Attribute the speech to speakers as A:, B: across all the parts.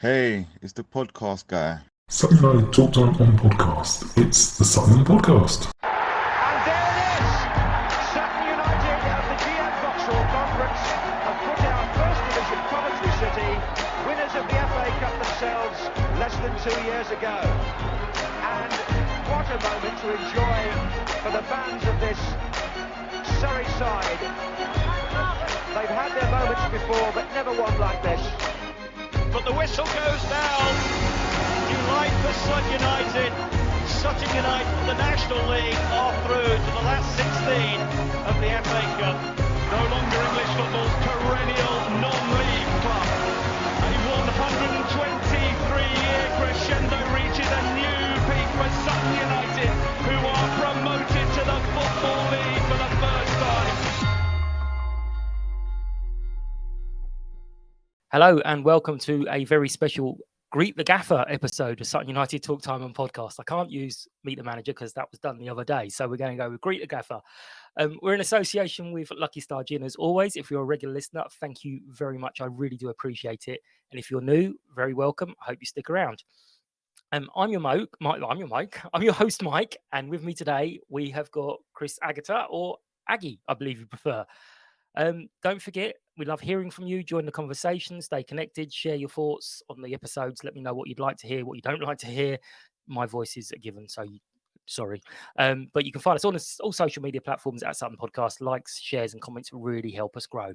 A: Hey, it's the podcast guy.
B: Sutton United Talk Time on podcast. It's the Sutton Podcast.
C: And there it is! Sutton United of the GM Vauxhall Conference have put out First Division Coventry City, winners of the FA Cup themselves less than 2 years ago. And what a moment to enjoy for the fans of this Surrey side. They've had their moments before, but never one like this. But the whistle goes down. Delight for Sutton United. Sutton United from the National League are through to the last 16 of the FA Cup. No longer English football's perennial non-league club. A 123-year crescendo reaches a new peak for Sutton United, who are promoted to the Football League for the first time.
D: Hello and welcome to a very special Greet The Gaffer episode of Sutton United Talk Time and Podcast. I can't use Meet the Manager because that was done the other day, so we're going to go with Greet The Gaffer. We're in association with Lucky Star Gin as always. If you're a regular listener, thank you very much. I really do appreciate it. And if you're new, very welcome. I hope you stick around. I'm your host Mike, and with me today we have got Chris Agutter, or Aggie, I believe you prefer. Don't forget, we love hearing from you. Join the conversation, stay connected, share your thoughts on the episodes. Let me know what you'd like to hear, what you don't like to hear. My voice is a given, so sorry. But you can find us on all social media platforms at Sutton Podcast. Likes, shares, and comments really help us grow.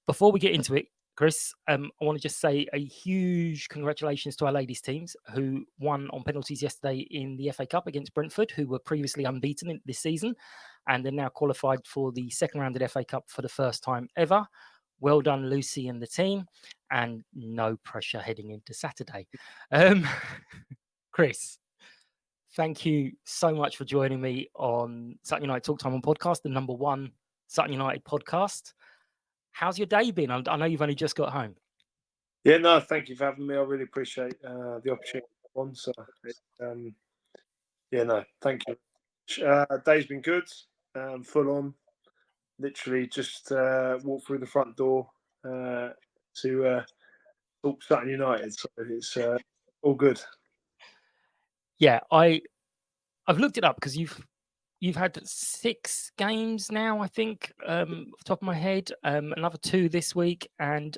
D: Before we get into it, Chris, I want to just say a huge congratulations to our ladies teams who won on penalties yesterday in the FA Cup against Brentford, who were previously unbeaten this season, and they're now qualified for the second round of the FA Cup for the first time ever. Well done, Lucy and the team, and no pressure heading into Saturday. Chris, thank you so much for joining me on Sutton United Talk Time on Podcast, the number one Sutton United podcast. How's your day been? I know you've only just got home.
E: Yeah, no, thank you for having me. I really appreciate the opportunity to come on. So, thank you. Day's been good, full on. Literally just walked through the front door to talk Sutton United. So it's all good.
D: Yeah, I've looked it up because you've had 6 games now, I think, off the top of my head. Another 2 this week, and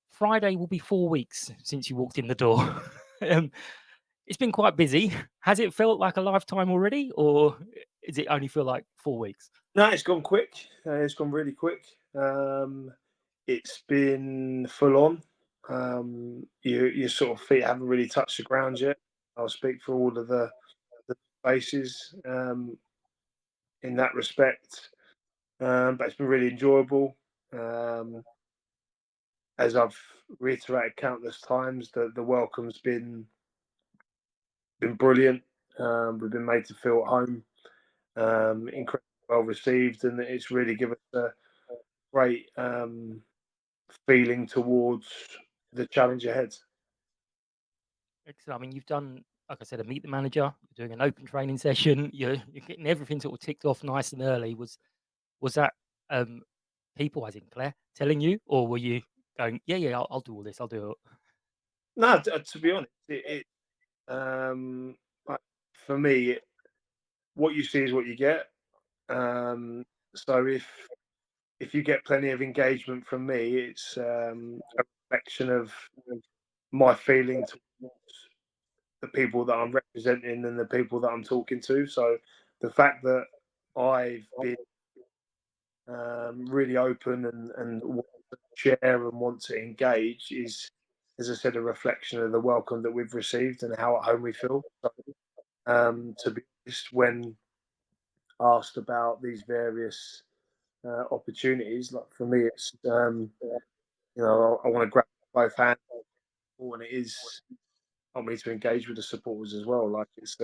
D: Friday will be 4 weeks since you walked in the door. It's been quite busy. Has it felt like a lifetime already, or does it only feel like 4 weeks?
E: No, it's gone quick. It's gone really quick. It's been full on. Your sort of feet haven't really touched the ground yet. I'll speak for all of the bases in that respect, but it's been really enjoyable. As I've reiterated countless times, the welcome's been brilliant. We've been made to feel at home, incredibly well received, and it's really given us a great feeling towards the challenge ahead.
D: Excellent. I mean, you've done, like I said, a Meet the Manager. You're doing an open training session. You're getting everything sort of ticked off nice and early. Was that people, as in Claire, telling you, or were you going, yeah, I'll do all this. I'll do it.
E: No, to be honest, for me, what you see is what you get. So if you get plenty of engagement from me, it's a reflection of my feeling towards the people that I'm representing and the people that I'm talking to. So the fact that I've been really open and want to share and want to engage is, as I said, a reflection of the welcome that we've received and how at home we feel. So, to be honest, when asked about these various opportunities, like for me, it's I want to grab both hands, and it is help me to engage with the supporters as well. Like it's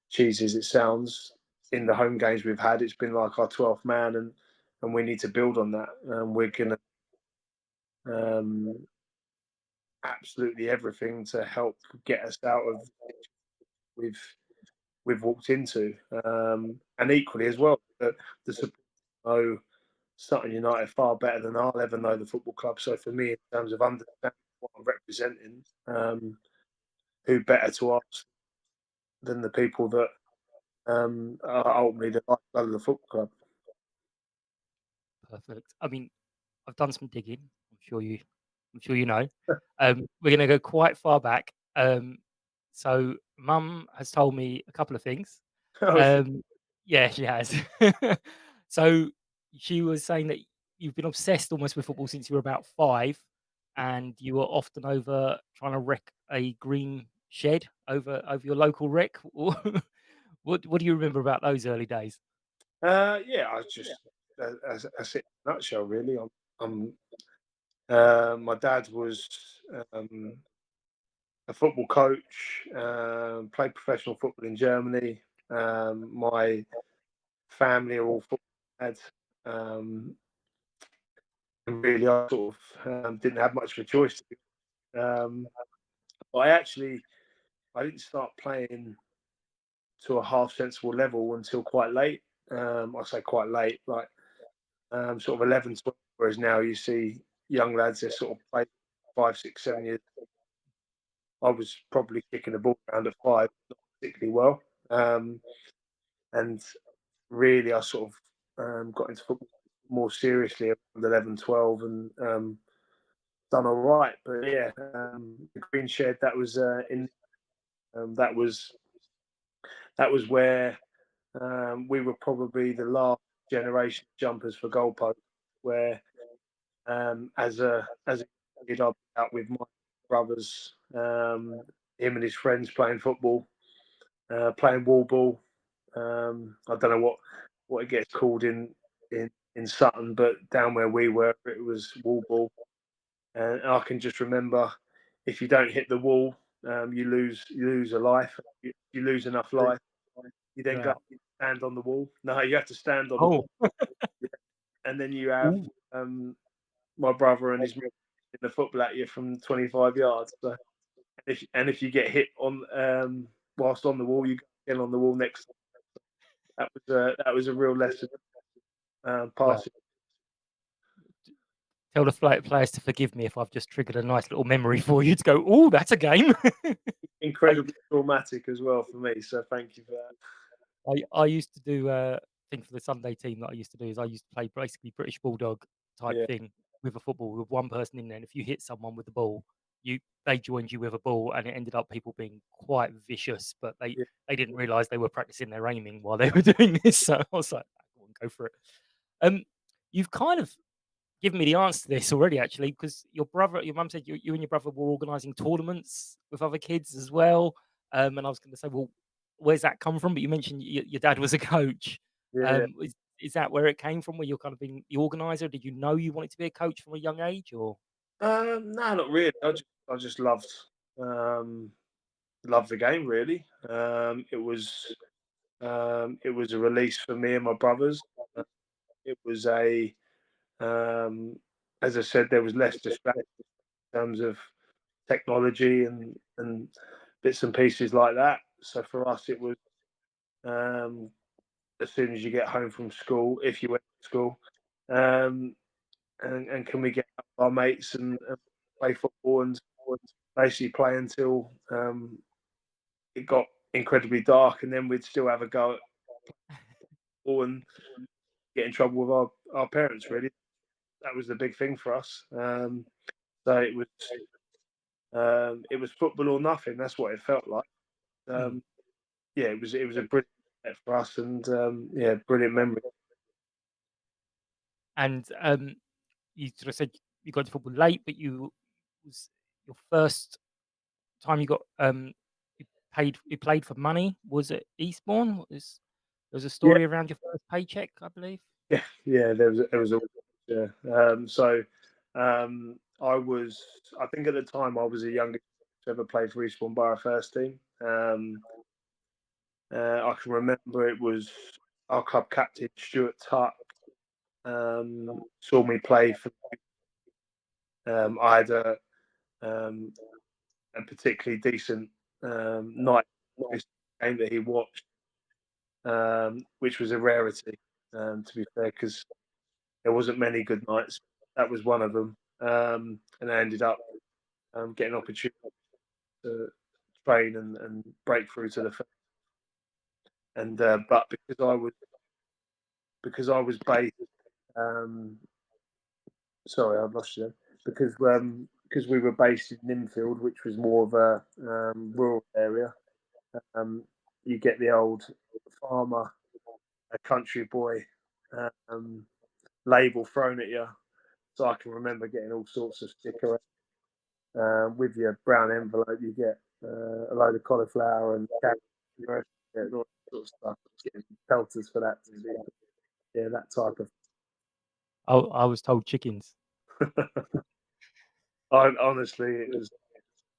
E: cheesy as it sounds, in the home games we've had, it's been like our 12th man, and we need to build on that. And we're gonna absolutely everything to help get us out of we've walked into, and equally as well, the supporters know Sutton United far better than I'll ever know the football club. So for me, in terms of understanding what I'm representing, who better to ask than the people that are ultimately the lifeblood of the football club.
D: Perfect. I mean, I've done some digging. I'm sure you know. We're going to go quite far back. So, Mum has told me a couple of things.
E: Oh,
D: Yeah, she has. So she was saying that you've been obsessed almost with football since you were about 5, and you were often over trying to wreck a green shed over your local wreck. What do you remember about those early days?
E: yeah, I just as it in a nutshell, really. My dad was um, a football coach, played professional football in Germany. My family are all football dads. And really, I sort of didn't have much of a choice. But I didn't start playing to a half sensible level until quite late. I say quite late, like sort of 11, 12, whereas now you see young lads, they sort of play 5, 6, 7 years. I was probably kicking the ball around at 5, not particularly well. And really, I sort of got into football more seriously around 11, 12 and done all right. But yeah, the green shed, that was that was where we were probably the last generation of jumpers for goalposts, where as a kid, I'd be out with my brothers, him and his friends playing football, playing wall ball. I don't know what it gets called in Sutton, but down where we were, it was wall ball. And I can just remember, if you don't hit the wall, you lose a life. You lose enough life, you then go
D: Yeah.
E: stand on the wall. No, you have to stand on the
D: Oh.
E: wall, and then you have
D: Ooh.
E: my brother and his mate in the football at you from 25 yards. So, if you get hit on whilst on the wall, you go again on the wall next. That was a real lesson.
D: Well,
E: Passing
D: tell the players to forgive me if I've just triggered a nice little memory for you to go, oh, that's a game. I,
E: incredibly traumatic as well for me. So thank you for that.
D: I used to do thing for the Sunday team that I used to do is I used to play basically British Bulldog type
E: Yeah,
D: thing with a football with one person in there. And if you hit someone with the ball, they joined you with a ball, and it ended up people being quite vicious, but
E: yeah.
D: they didn't realise they were practicing their aiming while they were doing this. So I was like, go on, go for it. Um, you've kind of given me the answer to this already, actually, because your mum said you and your brother were organising tournaments with other kids as well. And I was going to say, well, where's that come from? But you mentioned your dad was a coach.
E: Yeah.
D: Is that where it came from? Where you're kind of being the organizer? Did you know you wanted to be a coach from a young age, or?
E: No, not really. I just um, loved the game. Really, it was a release for me and my brothers. Uh, It was um, as I said, there was less distraction in terms of technology and bits and pieces like that. So for us, it was um, as soon as you get home from school, if you went to school, um, and can we get out with our mates and play football and basically play until it got incredibly dark, and then we'd still have a go at football and get in trouble with our parents. Really, that was the big thing for us. So it was football or nothing. That's what it felt like.
D: Hmm.
E: Yeah, it was a brilliant set for us, and yeah, brilliant memory.
D: And you sort of said you got to football late, but was your first time you got you played for money. Was it Eastbourne? There was a
E: Yeah,
D: story around your first paycheck, I believe.
E: yeah. There was a yeah. I was, I think at the time I was the youngest to ever play for Eastbourne Borough first team. I can remember it was our club captain Stuart Tuck saw me play for. I had um, a particularly decent night this game that he watched, which was a rarity, to be fair, because there wasn't many good nights. That was one of them, and I ended up get an opportunity to train and break through to the first. And but because I was based, sorry, I've lost you. Because we were based in Ninfield, which was more of a rural area. You get the old farmer, a country boy label thrown at you. So I can remember getting all sorts of stickers. With your brown envelope, you get a load of cauliflower and carrots, all that sort of stuff. Getting pelters for that. Yeah, that type of.
D: I was told chickens.
E: Honestly, it was,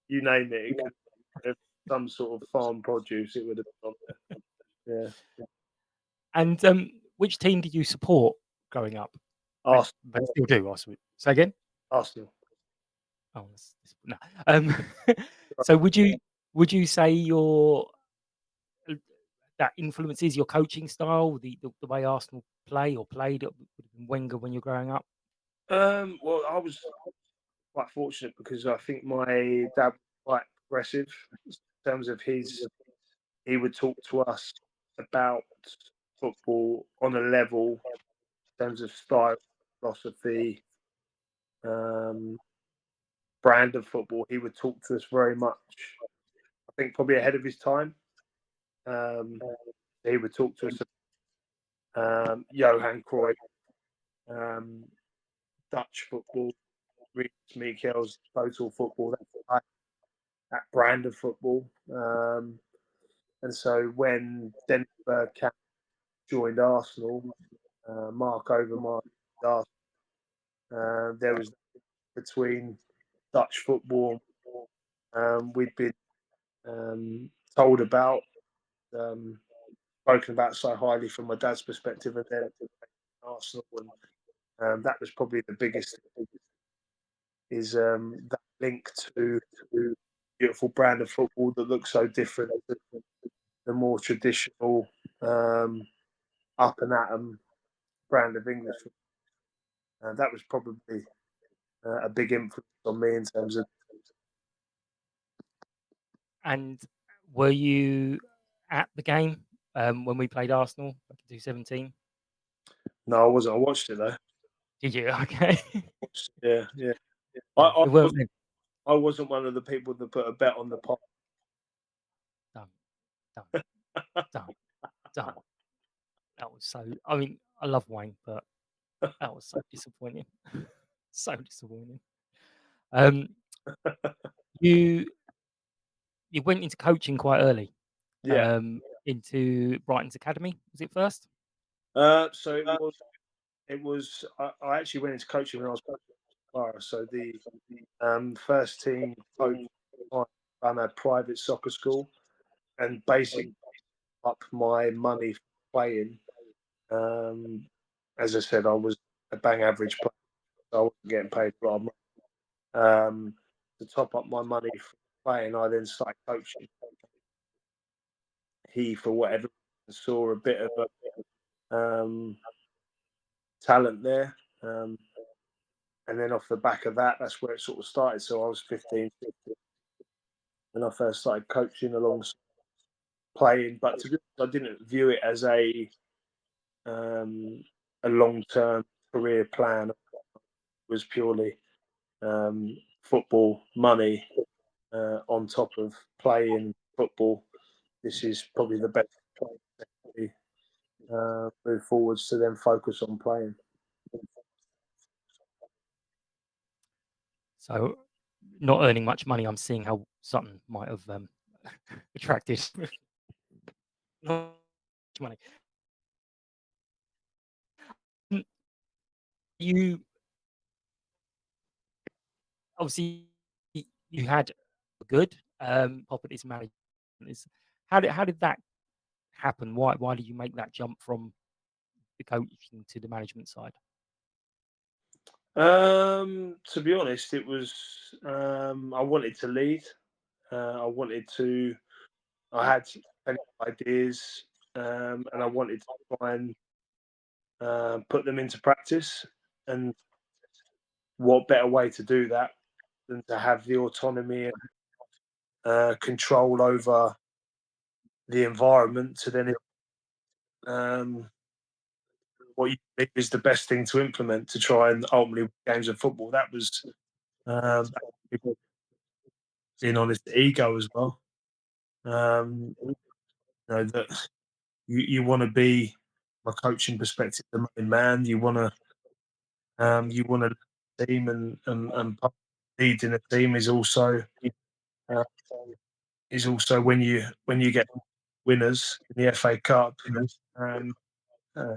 E: you name it. It could have some sort of farm produce. It would have been on there. Yeah.
D: And which team did you support growing up?
E: Arsenal.
D: But still do, I suppose. Say again?
E: Arsenal.
D: Oh, no. So would you say that influences your coaching style, the way Arsenal play or played at Wenger when you're growing up?
E: Well, I was quite fortunate because I think my dad was quite progressive in terms of he would talk to us about football on a level in terms of style, philosophy, brand of football. He would talk to us very much, I think, probably ahead of his time. He would talk to us about Johan Cruyff, Dutch football, Reece Mikel's total football, that brand of football. And so when Denver joined Arsenal, Mark Overmars, there was between Dutch football we'd been told about, spoken about so highly from my dad's perspective, and then Arsenal, and that was probably the biggest, is that link to beautiful brand of football that looks so different to the more traditional up and atom brand of English football. That was probably a big influence on me in terms of.
D: And were you at the game when we played Arsenal back in 2017?
E: No, I wasn't. I watched it though.
D: Did you? Okay.
E: Yeah, yeah. I wasn't one of the people that put a bet on the pot.
D: Done. That was so. I mean, I love Wayne, but that was so disappointing. So disappointing. You went into coaching quite early.
E: Yeah.
D: Into Brighton's academy, was it first?
E: So it was. I actually went into coaching when I was Clara. So the first team coach ran a private soccer school, and basically up my money for playing. As I said, I was a bang average player, so I wasn't getting paid a lot of money. To top up my money for playing, I then started coaching. He, for whatever reason, saw a bit of a talent there. And then off the back of that, that's where it sort of started. So I was 15 when I first started coaching alongside playing. But to be honest, I didn't view it as a long-term career plan. It was purely football money on top of playing football. This is probably the best way to move forwards to then focus on playing.
D: So, not earning much money, I'm seeing how Sutton might have attracted not much money. You obviously you had good properties management. How did that happen? Why did you make that jump from the coaching to the management side?
E: To be honest, it was I wanted to lead. I had plenty of ideas, and I wanted to try and put them into practice. And what better way to do that them to have the autonomy and control over the environment to then what you think is the best thing to implement to try and ultimately win games of football. That was being honest, ego as well. That you want to be, from a coaching perspective, the main man. You want to team and leading a team uh, is also when you get winners in the FA Cup. Um, uh,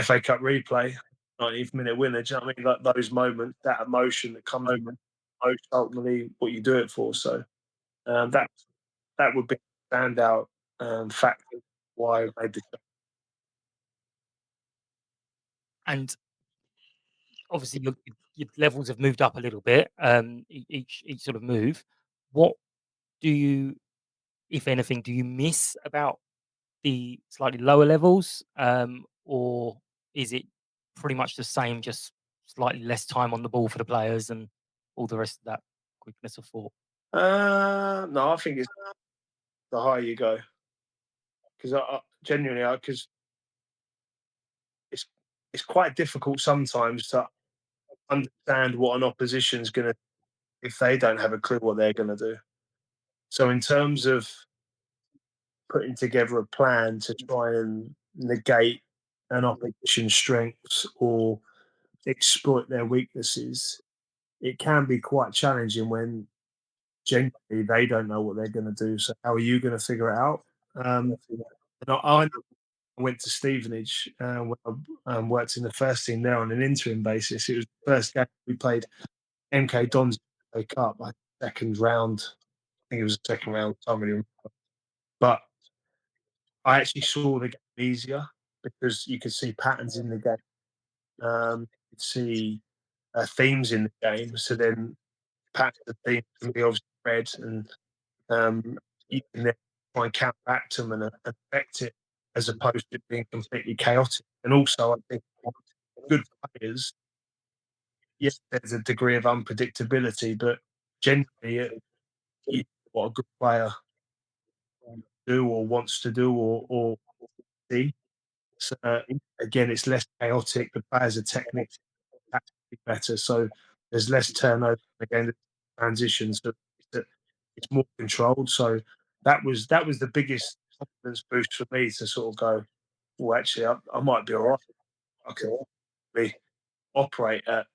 E: FA Cup replay, 90th minute winner. Do you know what I mean? Like those moments, that emotion that comes with ultimately what you do it for. So that would be a standout factor why I made the show.
D: And obviously, your levels have moved up a little bit. Each sort of move. What do you, if anything, do you miss about the slightly lower levels, or is it pretty much the same, just slightly less time on the ball for the players and all the rest of that quickness of thought?
E: No, I think it's the higher you go because I genuinely because it's quite difficult sometimes to understand what an opposition's going to if they don't have a clue what they're going to do. So in terms of putting together a plan to try and negate an opposition's strengths or exploit their weaknesses, it can be quite challenging when genuinely they don't know what they're going to do. So how are you going to figure it out? And I went to Stevenage when I worked in the first team there on an interim basis. It was the first game we played MK Dons FA Cup, like second round. I think it was the second round. I can't really remember. But I actually saw the game easier because you could see patterns in the game. You could see themes in the game. So then patterns and themes can be obviously read, and you can then try and counteract them and affect it as opposed to being completely chaotic. And also, I think good players, yes, there's a degree of unpredictability, but generally, you what a good player do or wants to do or see. So again, it's less chaotic. The players are technically better, so there's less turnover again. Transitions, so it's more controlled. So that was the biggest confidence boost for me to sort of go, well, actually, I might be all right. I can really operate at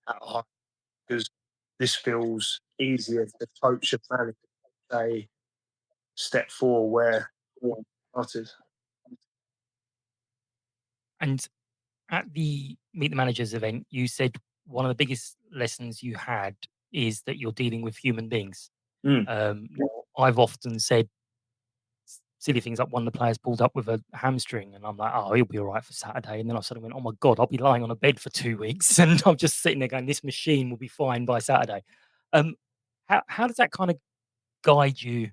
E: a high because this feels easier to coach and manage a step forward where I started.
D: And at the Meet the Managers event, you said one of the biggest lessons you had is that you're dealing with human beings.
E: Mm.
D: I've often said silly things like one of the players pulled up with a hamstring, and I'm like, oh, he'll be all right for Saturday. And then I sort of went, oh my God, I'll be lying on a bed for 2 weeks. And I'm just sitting there going, this machine will be fine by Saturday. Um, how does that kind of guide you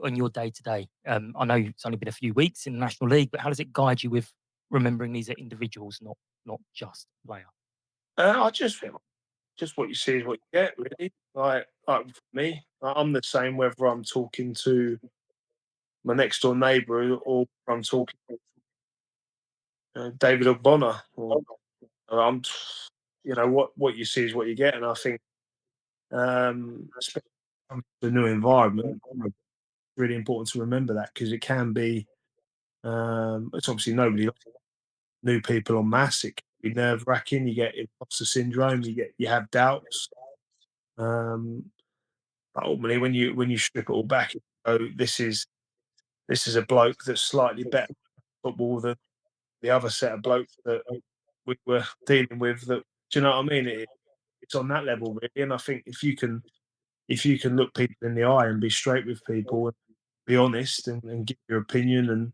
D: on your day to day? I know it's only been a few weeks in the National League, but how does it guide you with remembering these are individuals, not just a player?
E: I just feel just what you see is what you get, really. Like for me, I'm the same whether I'm talking to my next door neighbour or I'm talking David Ogbonna. Or I'm, what you see is what you get, and I think especially when it comes to a new environment, it's really important to remember that because it can be. It's obviously nobody likes new people en masse. It can be nerve wracking. You get imposter syndrome. You have doubts. Um, but ultimately, when you strip it all back, you go, this is a bloke that's slightly better at football than the other set of blokes that we were dealing with. That do you know what I mean? It's on that level really, and I think if you can look people in the eye and be straight with people and be honest and give your opinion and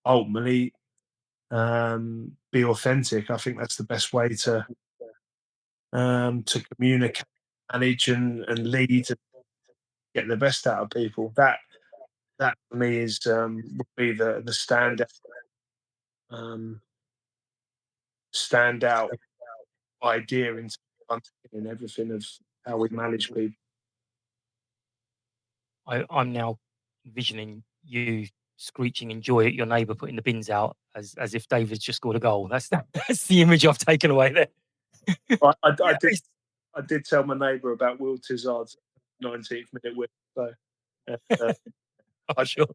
E: ultimately be authentic, I think that's the best way to communicate, manage, and lead and get the best out of people. That for me is would be the um, standout idea in everything of how we manage people.
D: I'm now envisioning you screeching in joy at your neighbour putting the bins out as if David's just scored a goal. That's the image I've taken away there.
E: I did tell my neighbour about Will Tizard's 19th minute win. So
D: I'm sure.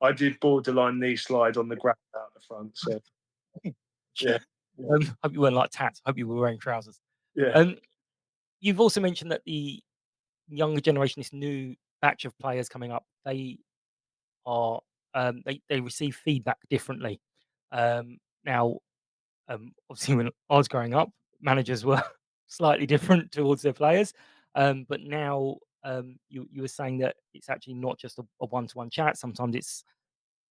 E: I did borderline knee slide on the ground out the front. So yeah.
D: Hope you weren't like tats. Hope you were wearing trousers.
E: Yeah.
D: You've also mentioned that the younger generation, this new batch of players coming up, they are they receive feedback differently. Now, obviously, when I was growing up, managers were slightly different towards their players, but now you were saying that it's actually not just a one-to-one chat. Sometimes it's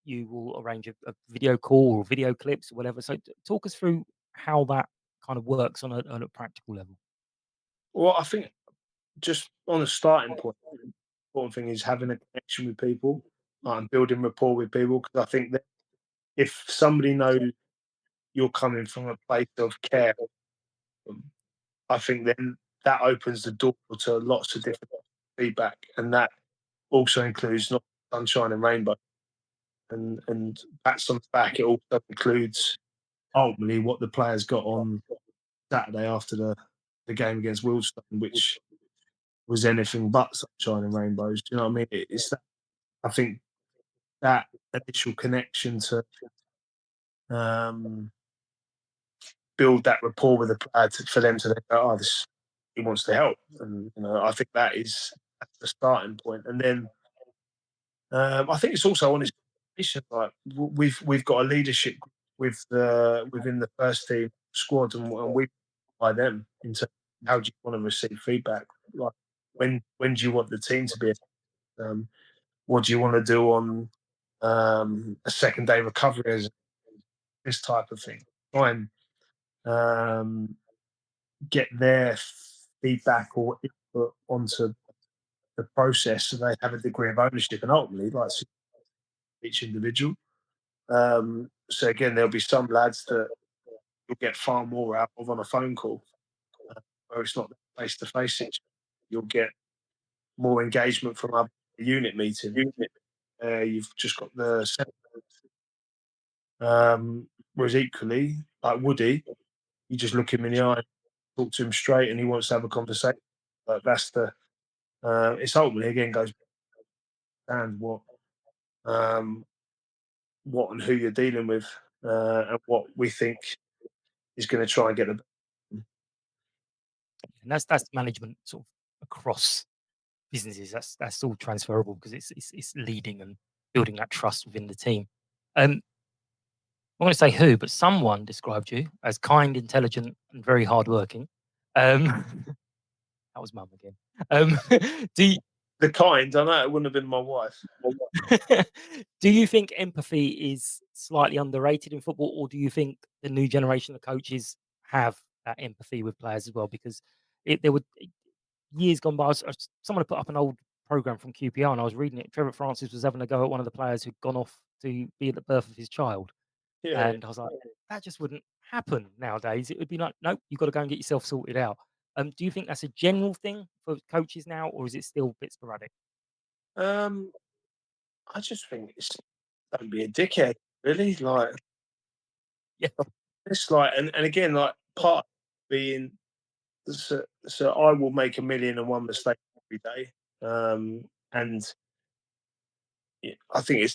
D: you will arrange a video call or video clips or whatever. So talk us through how that kind of works on a practical level.
E: Well, I think just on a starting point, the important thing is having a connection with people and building rapport with people. Because I think that if somebody knows you're coming from a place of care, I think then that opens the door to lots of different feedback, and that also includes not sunshine and rainbow. And pats on the back, it also includes ultimately what the players got on Saturday after the game against Wilstone, which was anything but sunshine and rainbows. Do you know what I mean? It's that, I think that initial connection to build that rapport with the player for them to then go, oh, this he wants to help, and I think that's the starting point. And then I think it's also honest communication. Like we've got a leadership with within the first team squad, and we by them into how do you want to receive feedback? Like when do you want the team to be? What do you want to do on a second day recovery? As this type of thing, try and get their feedback or input onto the process, so they have a degree of ownership and ultimately like each individual. So again, there'll be some lads that you'll get far more out of on a phone call, where it's not face to face. You'll get more engagement from a unit meeting. You've just got the whereas equally, like Woody, you just look him in the eye, talk to him straight, and he wants to have a conversation. Like that's the it's ultimately again goes down what and who you're dealing with, and what we think is going to try and get them.
D: And that's management sort of across businesses. That's all transferable because it's leading and building that trust within the team. I'm going to say who, but someone described you as kind, intelligent, and very hardworking. That was mum again.
E: The kind, I know it wouldn't have been my wife.
D: Do you think empathy is slightly underrated in football, or do you think the new generation of coaches have that empathy with players as well? Because there were years gone by. Someone had put up an old program from QPR, and I was reading it. Trevor Francis was having a go at one of the players who'd gone off to be at the birth of his child, and I was like, that just wouldn't happen nowadays. It would be like, nope, you've got to go and get yourself sorted out. Do you think that's a general thing for coaches now, or is it still a bit sporadic?
E: I just think don't be a dickhead, really. Like,
D: Yeah,
E: it's like, and again, like part of being so I will make 1,000,001 mistakes every day, and I think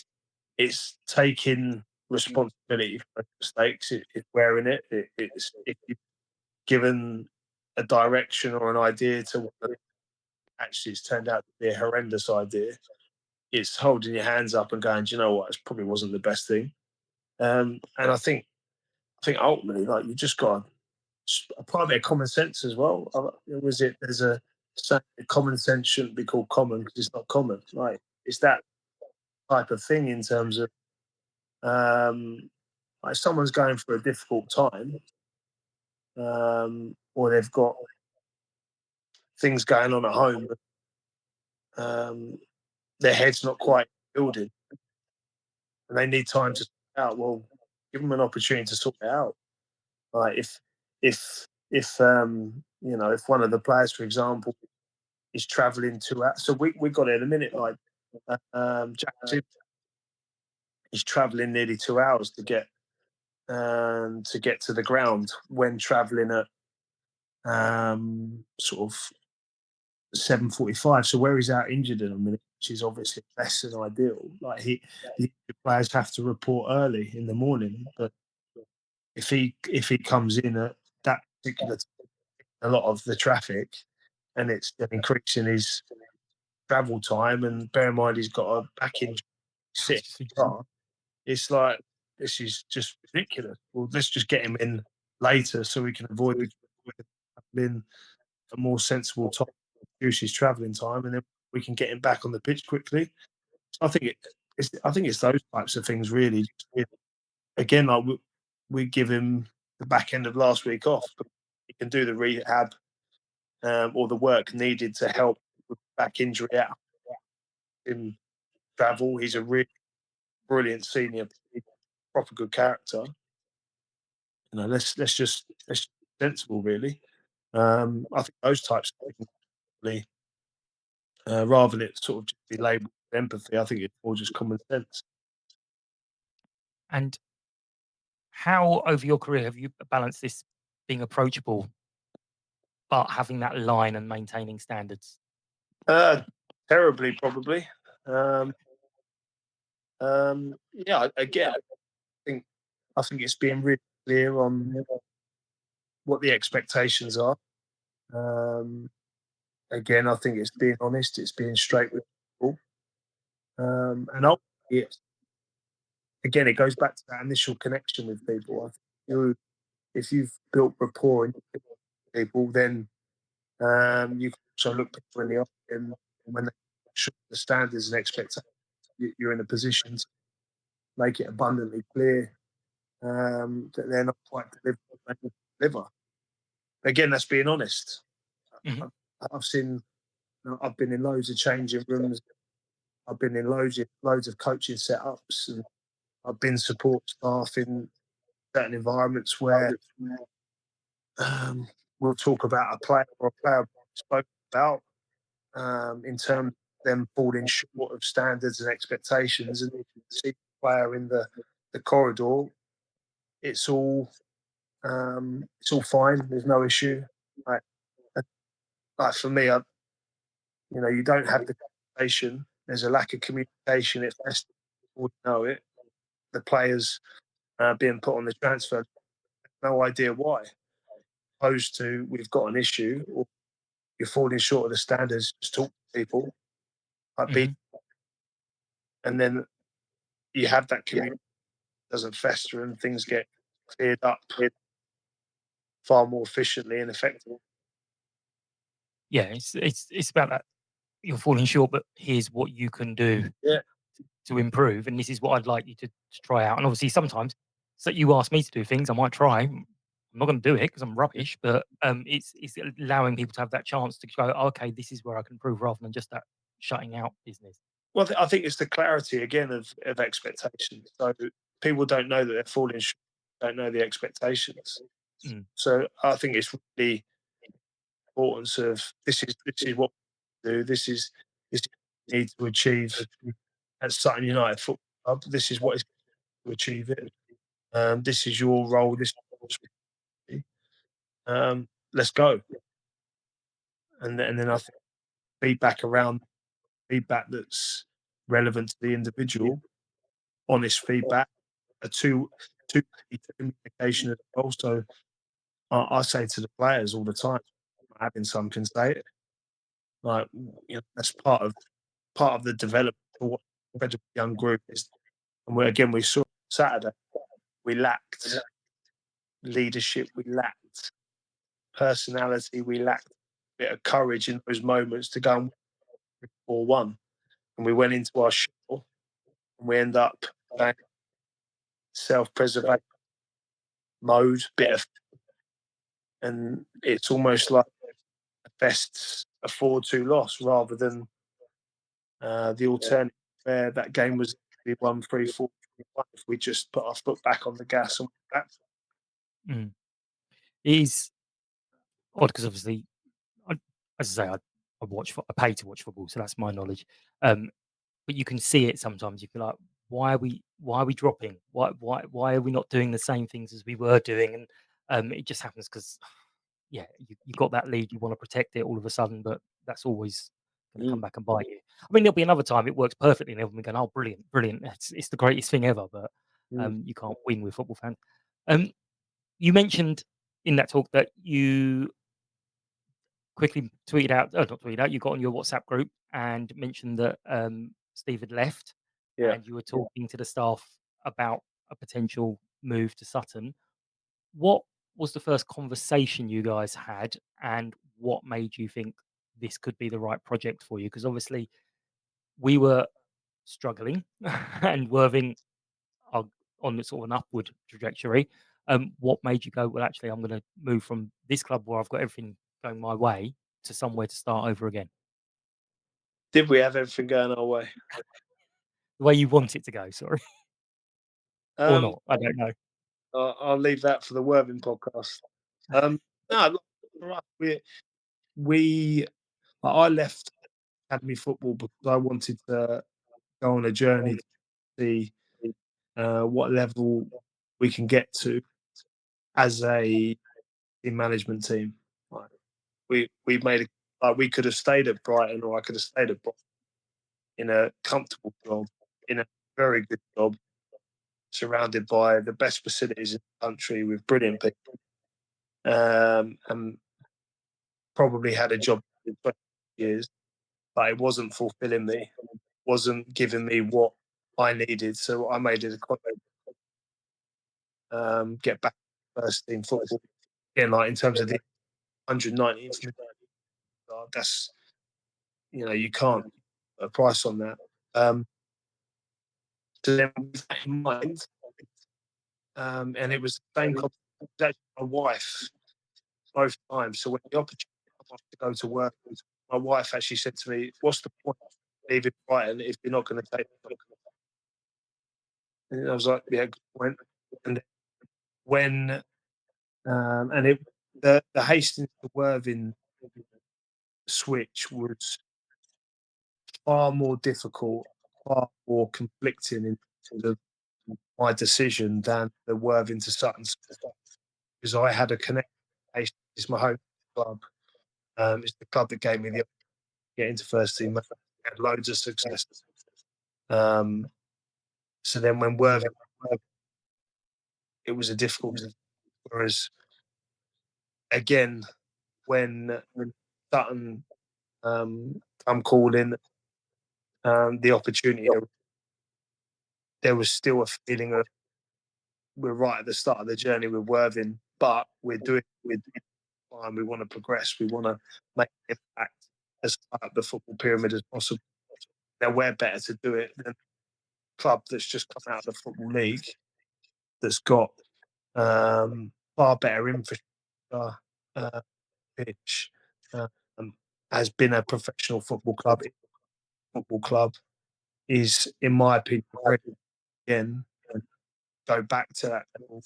E: it's taking responsibility for mistakes. It's wearing it. It's if you've given a direction or an idea to what actually it's turned out to be a horrendous idea. It's holding your hands up and going, do you know what? It probably wasn't the best thing. And I think ultimately, like you just got a part of it, common sense as well. There's a saying that common sense shouldn't be called common because it's not common. Like it's that type of thing in terms of like someone's going through a difficult time, or they've got things going on at home, but their head's not quite building, and they need time to sort it out. Well, give them an opportunity to sort it out. Like if if one of the players, for example, is travelling 2 hours. So we got it in a minute. Like Jackson is travelling nearly 2 hours to get to the ground when travelling at sort of 7:45. So where he's out injured in a minute, which is obviously less than ideal. Like the players have to report early in the morning, but if he comes in at that particular time, a lot of the traffic, and it's increasing his travel time, and bear in mind he's got a back injury, sitting in the car. It's like, this is just ridiculous. Well, let's just get him in later so we can avoid in a more sensible time, reduce his travelling time, and then we can get him back on the pitch quickly. So I think it's those types of things really. Again, like we give him the back end of last week off, but he can do the rehab or the work needed to help with back injury out in travel. He's a really brilliant senior, proper good character. Let's just sensible really. I think those types of things really, rather than it sort of just be labelled empathy, I think it's more just common sense.
D: And how over your career have you balanced this being approachable, but having that line and maintaining standards?
E: Terribly, probably. Yeah, again, I think it's being really clear on what the expectations are. Again, I think it's being honest, it's being straight with people. And ultimately, again, it goes back to that initial connection with people. I think if you've built rapport with people, then you can also look people in the eye, and when they show the standards and expectations, you're in a position to make it abundantly clear that they're not quite deliver. Again, that's being honest.
D: Mhm.
E: I've been in loads of changing rooms. I've been in loads of coaching setups, and I've been support staff in certain environments where we'll talk about a player or a player spoke about in terms of them falling short of standards and expectations, and you can see the player in the corridor. It's all fine. There's no issue. Like for me, you don't have the communication. There's a lack of communication. It's best people know it. The players being put on the transfer, no idea why. Opposed to, we've got an issue, or you're falling short of the standards. Just talk to people,
D: Mhm.
E: and then you have that community doesn't fester, and things get cleared up far more efficiently and effectively.
D: Yeah, it's about that. You're falling short, but here's what you can do to improve, and this is what I'd like you to try out. And obviously, sometimes, so you ask me to do things, I might try. I'm not going to do it because I'm rubbish, but it's allowing people to have that chance to go, okay, this is where I can improve, rather than just that shutting out business.
E: Well, I think it's the clarity again of expectations. So people don't know that they're falling short, don't know the expectations.
D: Mm.
E: So I think it's really importance of this is what we do. This is what we need to achieve at Sutton United Football Club. This is what is to achieve it. This is your role. This is let's go. And then I think feedback that's relevant to the individual, honest feedback, a two communication as well. So I say to the players all the time, having something say it. Like, that's part of the development for what incredible young group is. And we saw Saturday, we lacked leadership, we lacked personality, we lacked a bit of courage in those moments to go and 4-1. And we went into our shell, and we end up going self-preservation mode, and it's almost like a 4-2 loss rather than the alternative where that game was 1-3-4. If we just put our foot back on the gas and back.
D: Mm. It is odd because obviously, as I say, I pay to watch football, so that's my knowledge. But you can see it sometimes. You feel like, why are we dropping? Why are we not doing the same things as we were doing? And it just happens because, yeah, you got that lead, you want to protect it all of a sudden, but that's always going to come back and bite you. I mean, there'll be another time it works perfectly, and everyone going, "Oh, brilliant, brilliant! It's the greatest thing ever." But you can't win with football fans. You mentioned in that talk that you quickly tweeted out, not tweeted out, you got on your WhatsApp group and mentioned that Steve had left,
E: Yeah.
D: and you were talking to the staff about a potential move to Sutton. What was the first conversation you guys had, and what made you think this could be the right project for you? Because obviously we were struggling and Worthing are on the sort of an upward trajectory. What made you go, well, actually, I'm going to move from this club where I've got everything going my way to somewhere to start over again?
E: Did we have everything going our way?
D: The way you want it to go, sorry. Or not, I don't know.
E: I'll leave that for the Worthing podcast. No, look, for us, I left academy football because I wanted to go on a journey to see what level we can get to as a team management team. We made we could have stayed at Brighton, or I could have stayed at Brighton in a comfortable job, in a very good job, surrounded by the best facilities in the country with brilliant people, and probably had a job for 20 years, but it wasn't fulfilling me, wasn't giving me what I needed. So I made it a get back to first team football. Again, like in terms of the 190th minute, that's, you can't put a price on that. So then with that in mind, and it was the same conversation with my wife both times. So when the opportunity came up to go to work, my wife actually said to me, "What's the point of leaving Brighton if you're not going to take it?" And I was like, "Yeah, good point." And when and it the Hastings to Worthing switch was far more difficult, far more conflicting in terms of my decision than the Worthing to Sutton, because I had a connection. It's my home club. It's the club that gave me the opportunity to get into first team. I had loads of success. So then when Worthing, it was a difficult decision. Whereas again, when Sutton I'm calling the opportunity, there was still a feeling of we're right at the start of the journey with Worthing, but we're doing fine. We want to progress. We want to make an impact as high up the football pyramid as possible. Now, we're better to do it than a club that's just come out of the Football League, that's got far better infrastructure, pitch, has been a professional football club. Football club is, in my opinion, ready again and go back to that level.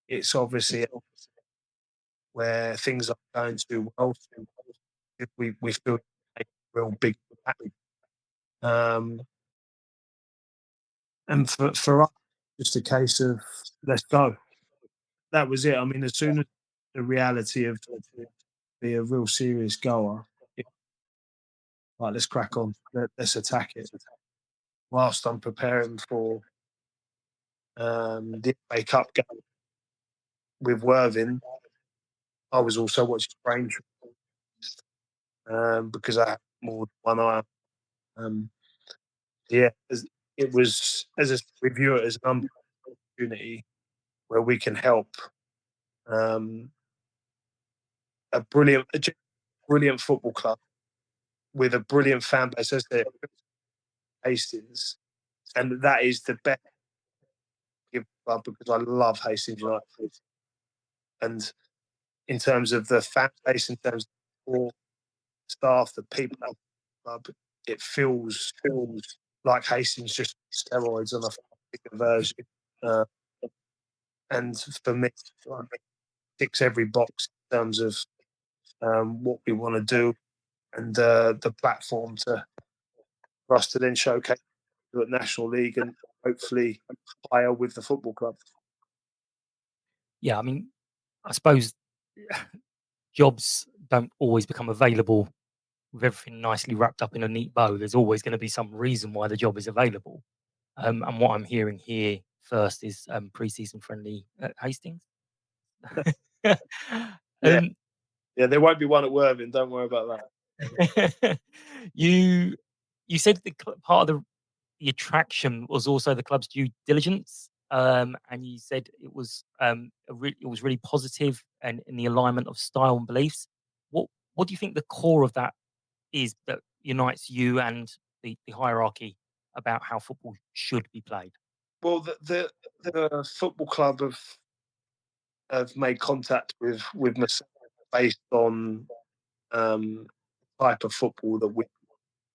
E: It's obviously where things are going too well. We feel a real big impact. And for us, just a case of let's go. That was it. I mean, as soon as the reality of be a real serious goer, right, let's crack on. Let's attack it. Whilst I'm preparing for the FA Cup game with Worthing, I was also watching Braintree because I had more than one eye. Yeah, it was, as we view it as an opportunity where we can help a brilliant football club with a brilliant fan base, as they Hastings, and that is the best club because I love Hastings United. And in terms of the fan base, in terms of the staff, the people at the club, it feels like Hastings just steroids on a bigger version. And for me, it ticks every box in terms of what we want to do, and the platform for us to then showcase at National League and hopefully higher with the football club.
D: Yeah, I mean, I suppose jobs don't always become available with everything nicely wrapped up in a neat bow. There's always going to be some reason why the job is available. And what I'm hearing here first is pre-season friendly at Hastings.
E: Yeah.
D: um,
E: Yeah, there won't be one at Worthing. Don't worry about that.
D: you said part of the attraction was also the club's due diligence, and you said it was it was really positive and in the alignment of style and beliefs. What do you think the core of that is that unites you and the hierarchy about how football should be played?
E: Well, the football club have made contact with myself based on type of football that we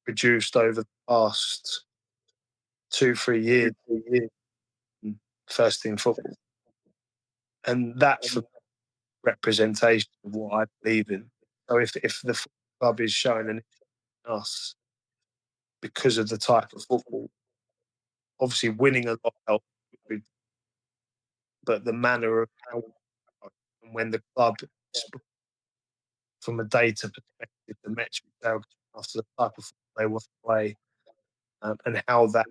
E: produced over the past 2-3 years, first team football, and that's the representation of what I believe in. So if the football club is showing an interest in us because of the type of football, obviously winning a lot helps, but the manner of how and when the club, from a data perspective, the metrics they're after the type of football they want to play, and how that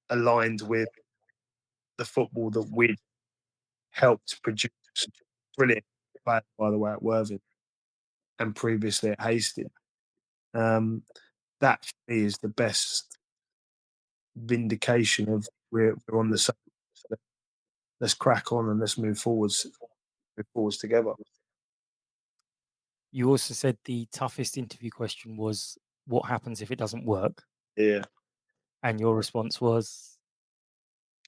E: aligned with the football that we'd helped produce. Brilliant players, by the way, at Worthing and previously at Hastings. That for me is the best vindication of we're on the same. Let's crack on and let's move forwards together.
D: You also said the toughest interview question was, "What happens if it doesn't work?"
E: Yeah,
D: And your response was,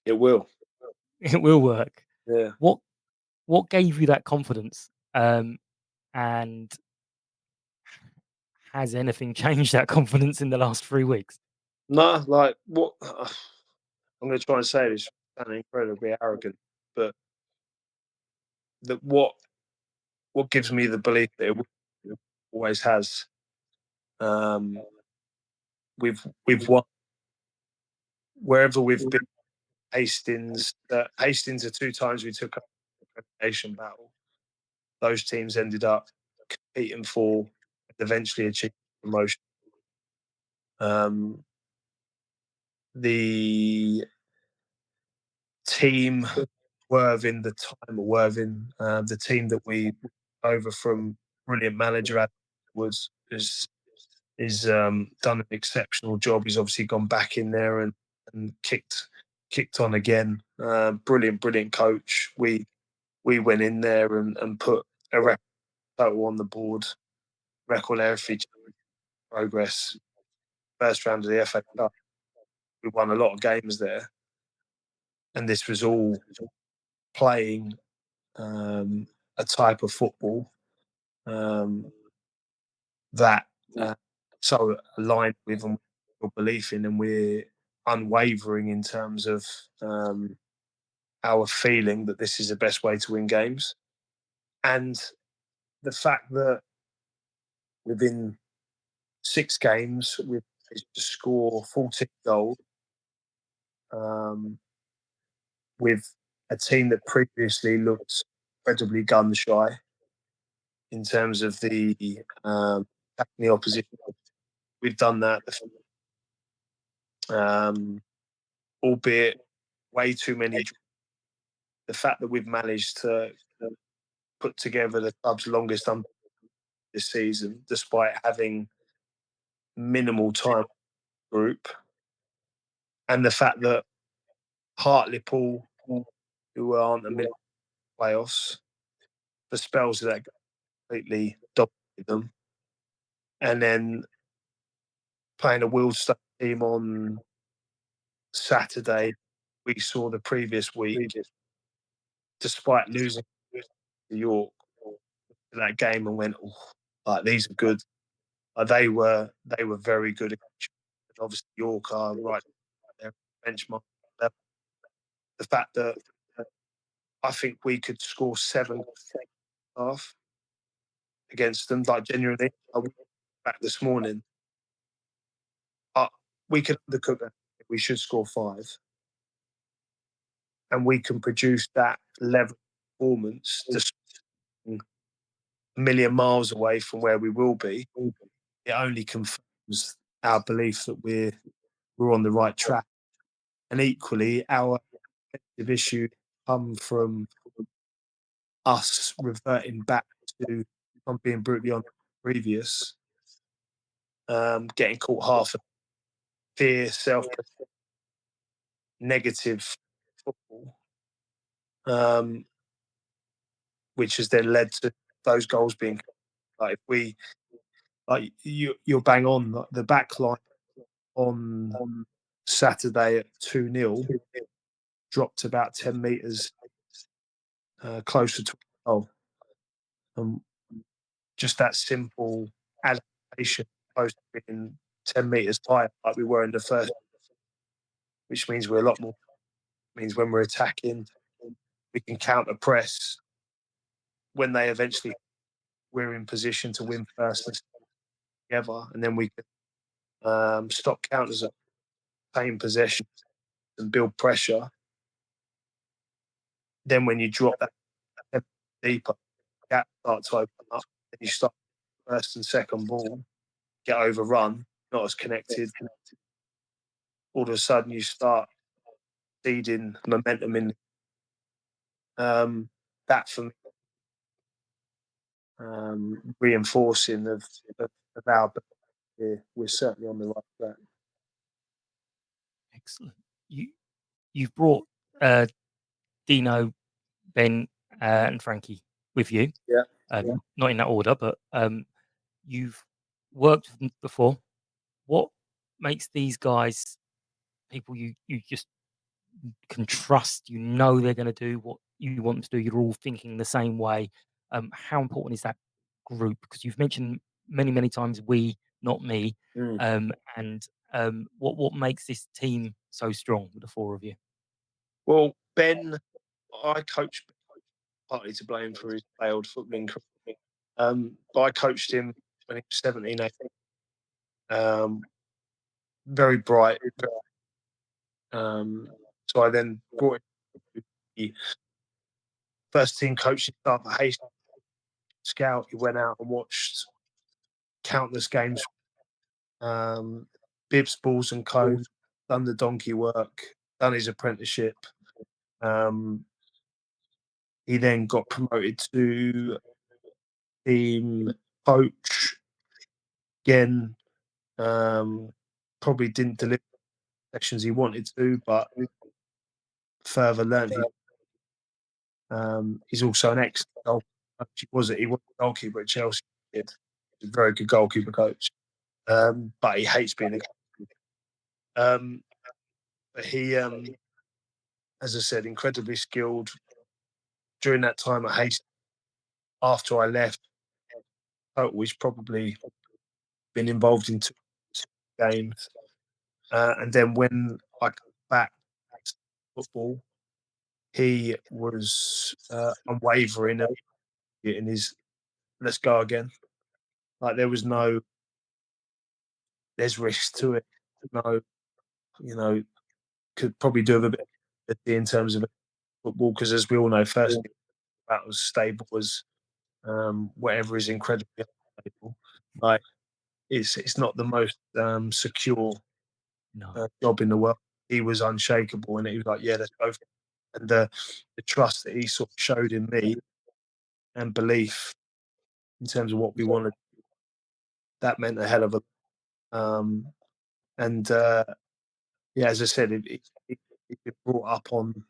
E: it will.
D: "It will work."
E: Yeah.
D: What gave you that confidence? And has anything changed that confidence in the last 3 weeks?
E: No, like what I'm going to try and say this sounding incredibly arrogant, but what gives me the belief that it always has. We've won wherever we've been. Hastings are 2 times we took up the relegation battle. Those teams ended up competing for and eventually achieving promotion. The team Worthing, the time of Worthing, the team that we over from brilliant manager Edwards is done an exceptional job. He's obviously gone back in there and kicked on again. Brilliant coach. We went in there and put a record total on the board, record every progress. First round of the FA Cup, we won a lot of games there, and this was all playing a type of football that so aligned with and your belief in, and we're unwavering in terms of our feeling that this is the best way to win games, and the fact that within 6 games we've managed to score 14 goals with a team that previously looked incredibly gun shy in terms of the opposition. We've done that, albeit way too many. The fact that we've managed to put together the club's longest this season, despite having minimal time group, and the fact that Hartlepool, who aren't a million playoffs, for spells that completely dominated them, and then playing a Wealdstone team on Saturday, we saw the previous week, despite losing to York that game, and went, oh, like these are good. They were very good. And obviously, York are right there, benchmark level. The fact that I think we could score 7 half against them, like genuinely, back this morning. We can undercook that. We should score 5. And we can produce that level of performance just a million miles away from where we will be. It only confirms our belief that we're on the right track. And equally, our issue come from us reverting back to, if I'm being brutally honest, previous, getting caught half of fear, self, negative football, which has then led to those goals being like you're bang on. Like the back line on Saturday at 2-0 dropped about 10 metres closer to goal. Just that simple adaptation, opposed to being 10 metres higher like we were in the first, which means we're a lot more. Means when we're attacking, we can counter press. When they eventually, we're in position to win first and together, and then we can stop counters at same possession and build pressure. Then when you drop that deeper, gap starts to open up, and you start first and second ball, get overrun, not as connected. All of a sudden, you start seeding momentum in. That for me, reinforcing of our. We're certainly on the right track.
D: Excellent. You've brought Dino, Ben, and Frankie with you.
E: Yeah.
D: Not in that order, but you've worked with them before. What makes these guys people you just can trust? You know they're going to do what you want them to do. You're all thinking the same way. How important is that group? Because you've mentioned many times we, not me. And what makes this team so strong with the 4 of you?
E: Well, Ben, I coached partly to blame for his failed footballing career. But I coached him when he was 17, 18. Very bright. So I then brought him to the first team coaching staff at Hastings Scout. He went out and watched countless games. Bibs, balls and cones, done the donkey work, done his apprenticeship. He then got promoted to team coach. Again, probably didn't deliver the sessions he wanted to, but further learned. He's also an excellent goalkeeper. He was a goalkeeper at Chelsea. He's a very good goalkeeper coach, but he hates being a goalkeeper. But he, as I said, incredibly skilled. During that time at Hastings, after I left, he's probably been involved in 2 games. And then when I come back to football, he was unwavering in his let's go again. Like there's risk to it. No, could probably do a bit in terms of football, because as we all know, first about as stable as whatever is incredibly unstable. Like it's not the most secure job in the world. He was unshakable, and he was like, "Yeah, let's go." And the trust that he sort of showed in me and belief in terms of what we wanted, that meant a hell of a. Yeah, as I said, it brought up on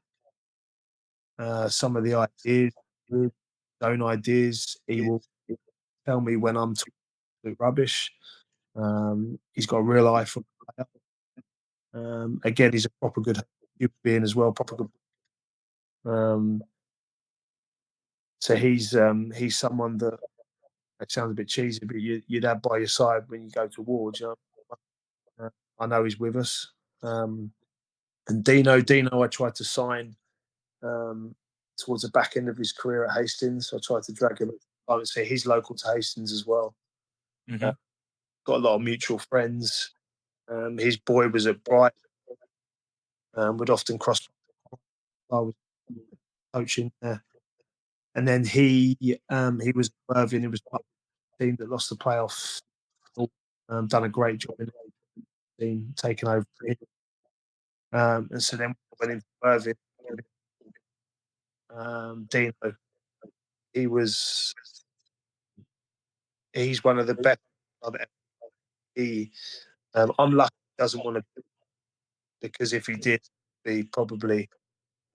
E: some of the ideas, his own ideas. He will tell me when I'm talking rubbish. He's got a real eye for the player. Again, he's a proper good human being as well, proper good. So he's someone that, it sounds a bit cheesy, but you'd have by your side when you go to wars. You know? I know he's with us. And Dino, I tried to sign towards the back end of his career at Hastings. So I tried to drag him. I would say he's local to Hastings as well. got a lot of mutual friends. His boy was at Brighton. Would often cross. I was coaching there, and then he was at Worthing. He was part of the team that lost the playoff. Done a great job in the team, taken over it. And so then we went into Worthing. Dino, he's one of the best. I'm lucky he doesn't want to, because if he did, he probably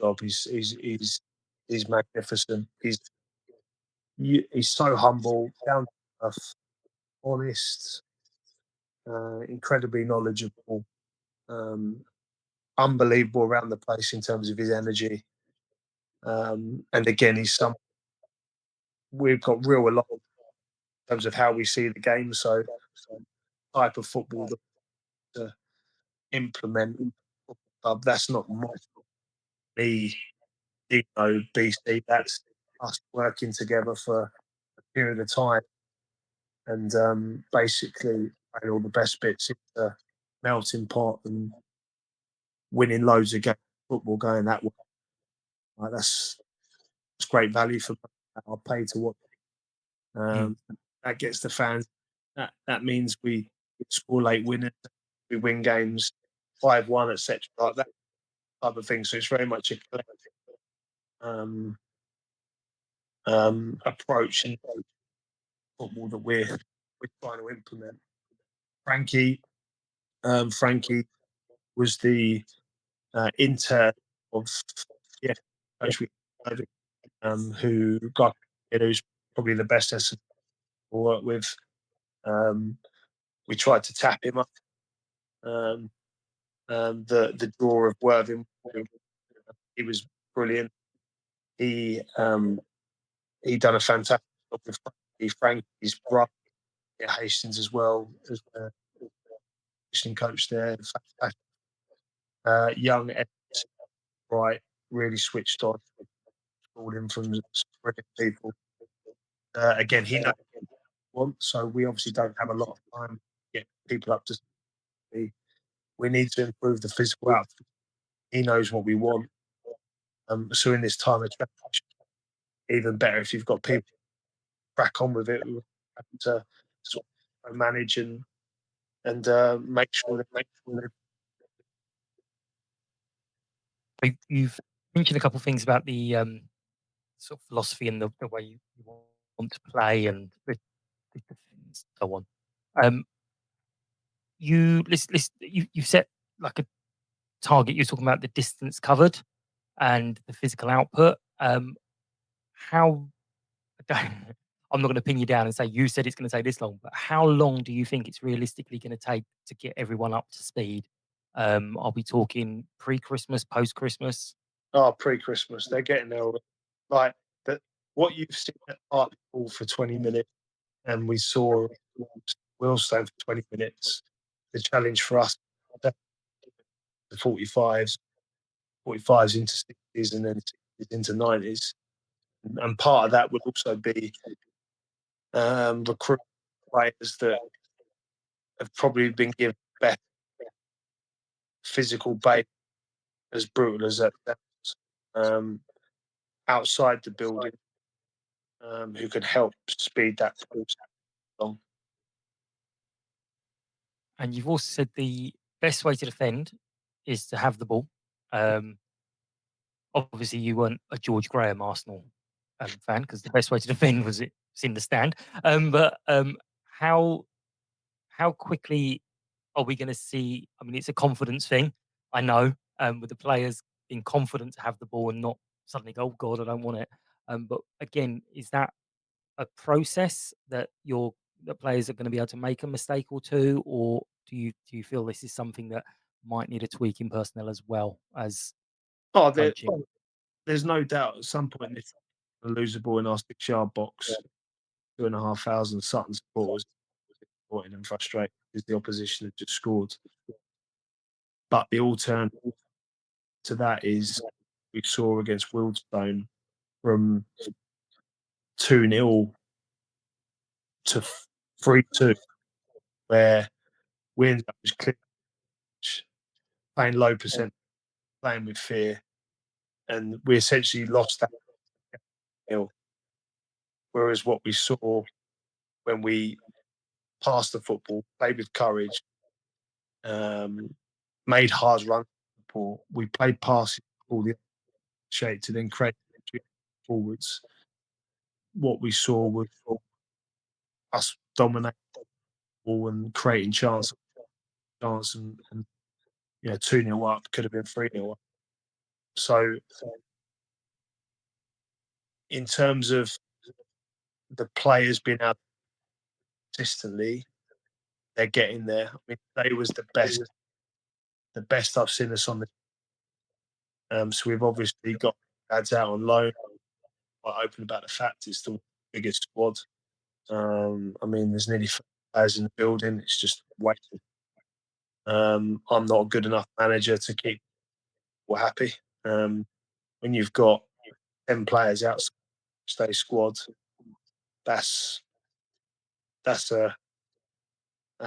E: job. He's magnificent. He's so humble, down to earth, honest, incredibly knowledgeable, unbelievable around the place in terms of his energy. And again, we've got real alignment in terms of how we see the game. So type of football that to implement. That's not me, Dino, BC. That's us working together for a period of time, and basically playing all the best bits into melting pot and winning loads of games football going that way. Like that's great value for money. I'll pay to watch. That gets the fans. That means we score late winners, we win games 5-1, etc. Like that type of thing. So it's very much a collective approach in football that we're trying to implement. Frankie was the intern of coach who's probably the best to work with. We tried to tap him up. The draw of Worthing, he was brilliant. He done a fantastic job with Frankie's brother at Hastings as well as the coach there. Young, bright, really switched on. Called him from brilliant people. Again, he knows what he wants, so we obviously don't have a lot of time to get people up to speed. We need to improve the physical outfit. He knows what we want. So in this time of transition, even better if you've got people crack on with it, to sort of manage and make sure that
D: You've mentioned a couple of things about the sort of philosophy and the way you want to play and so on. You set like a target. You're talking about the distance covered and the physical output. How I'm not going to pin you down and say you said it's going to take this long, but how long do you think it's realistically going to take to get everyone up to speed? Are we talking pre-Christmas, post-Christmas?
E: Oh, pre-Christmas, they're getting there already. Like that, what you've seen at Hartlepool for 20 minutes, and we saw Willstone for 20 minutes. The challenge for us, the 45s into 60s, and then 60s into 90s. And part of that would also be recruit players that have probably been given better physical base, as brutal as that sounds, outside the building, who can help speed that process along.
D: And you've also said the best way to defend is to have the ball. Obviously, you weren't a George Graham Arsenal fan because the best way to defend was it's in the stand. But how quickly are we going to see? I mean, it's a confidence thing, I know, with the players being confident to have the ball and not suddenly go, "Oh God, I don't want it." But again, is that a process that players are going to be able to make a mistake or two, or do you feel this is something that might need a tweak in personnel as well as coaching?
E: There's no doubt at some point this lose the ball in our 6-yard box, 2,500 Sutton supporters disappointed and frustrated because the opposition had just scored. But the alternative to that is we saw against Wildstone from 2-0 to 3-2 where we ended up with clear, playing low percent, playing with fear, and we essentially lost that hill. Whereas what we saw when we passed the football, played with courage, made hard runs, we played passes all the shape to then create forwards. What we saw was us dominating the ball and creating chance, and 2-0 up could have been 3-0 up. So, in terms of the players being out consistently, they're getting there. I mean, today was the best I've seen us on the. So we've obviously got lads out on loan. Quite open about the fact it's the biggest squad. I mean, there's nearly 50 players in the building. It's just waiting. I'm not a good enough manager to keep people happy. When you've got 10 players outside squad, that's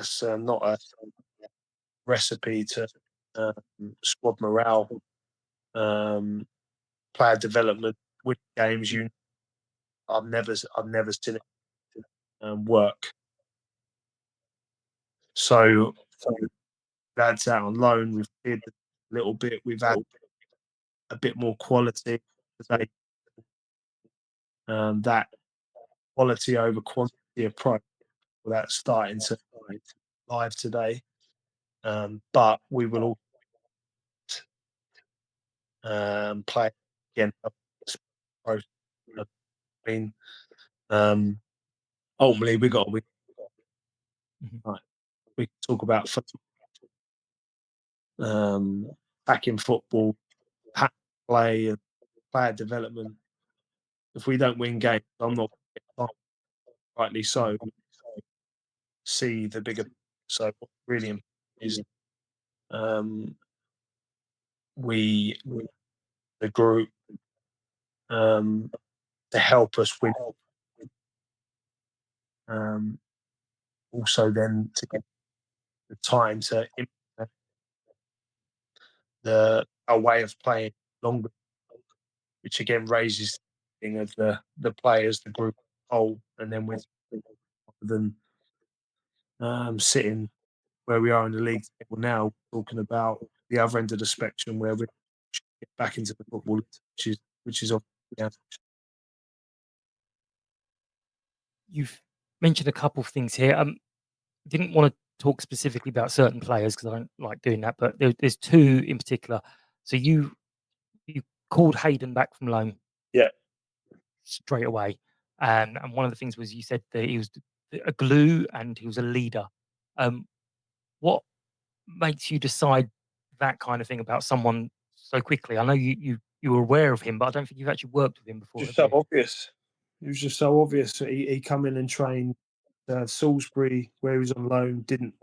E: not a recipe to squad morale, player development, win games. I've never seen it work. So lads out on loan, we've cleared a little bit. We've had a bit more quality today. That quality over quantity approach, that's starting to live today. But we will all play again. I mean, ultimately we got to win. Right. We can talk about back in football, play and player development. If we don't win games, I'm not rightly so. See the bigger. So what really important is we the group to help us win. Also, then to get the time to implement our way of playing longer, which again raises the thing of the players, the group whole, and then with rather than sitting where we are in the league table now, talking about the other end of the spectrum where we get back into the football, which is obviously.
D: You've mentioned a couple of things here. Didn't want to talk specifically about certain players because I don't like doing that, but there's two in particular. So you called Hayden back from loan,
E: Yeah,
D: straight away, and one of the things was you said that he was a glue and he was a leader. What makes you decide that kind of thing about someone so quickly? I know you were aware of him, but I don't think you've actually worked with him before.
E: just so obvious. It was just so obvious. He come in and trained Salisbury, where he was on loan. Didn't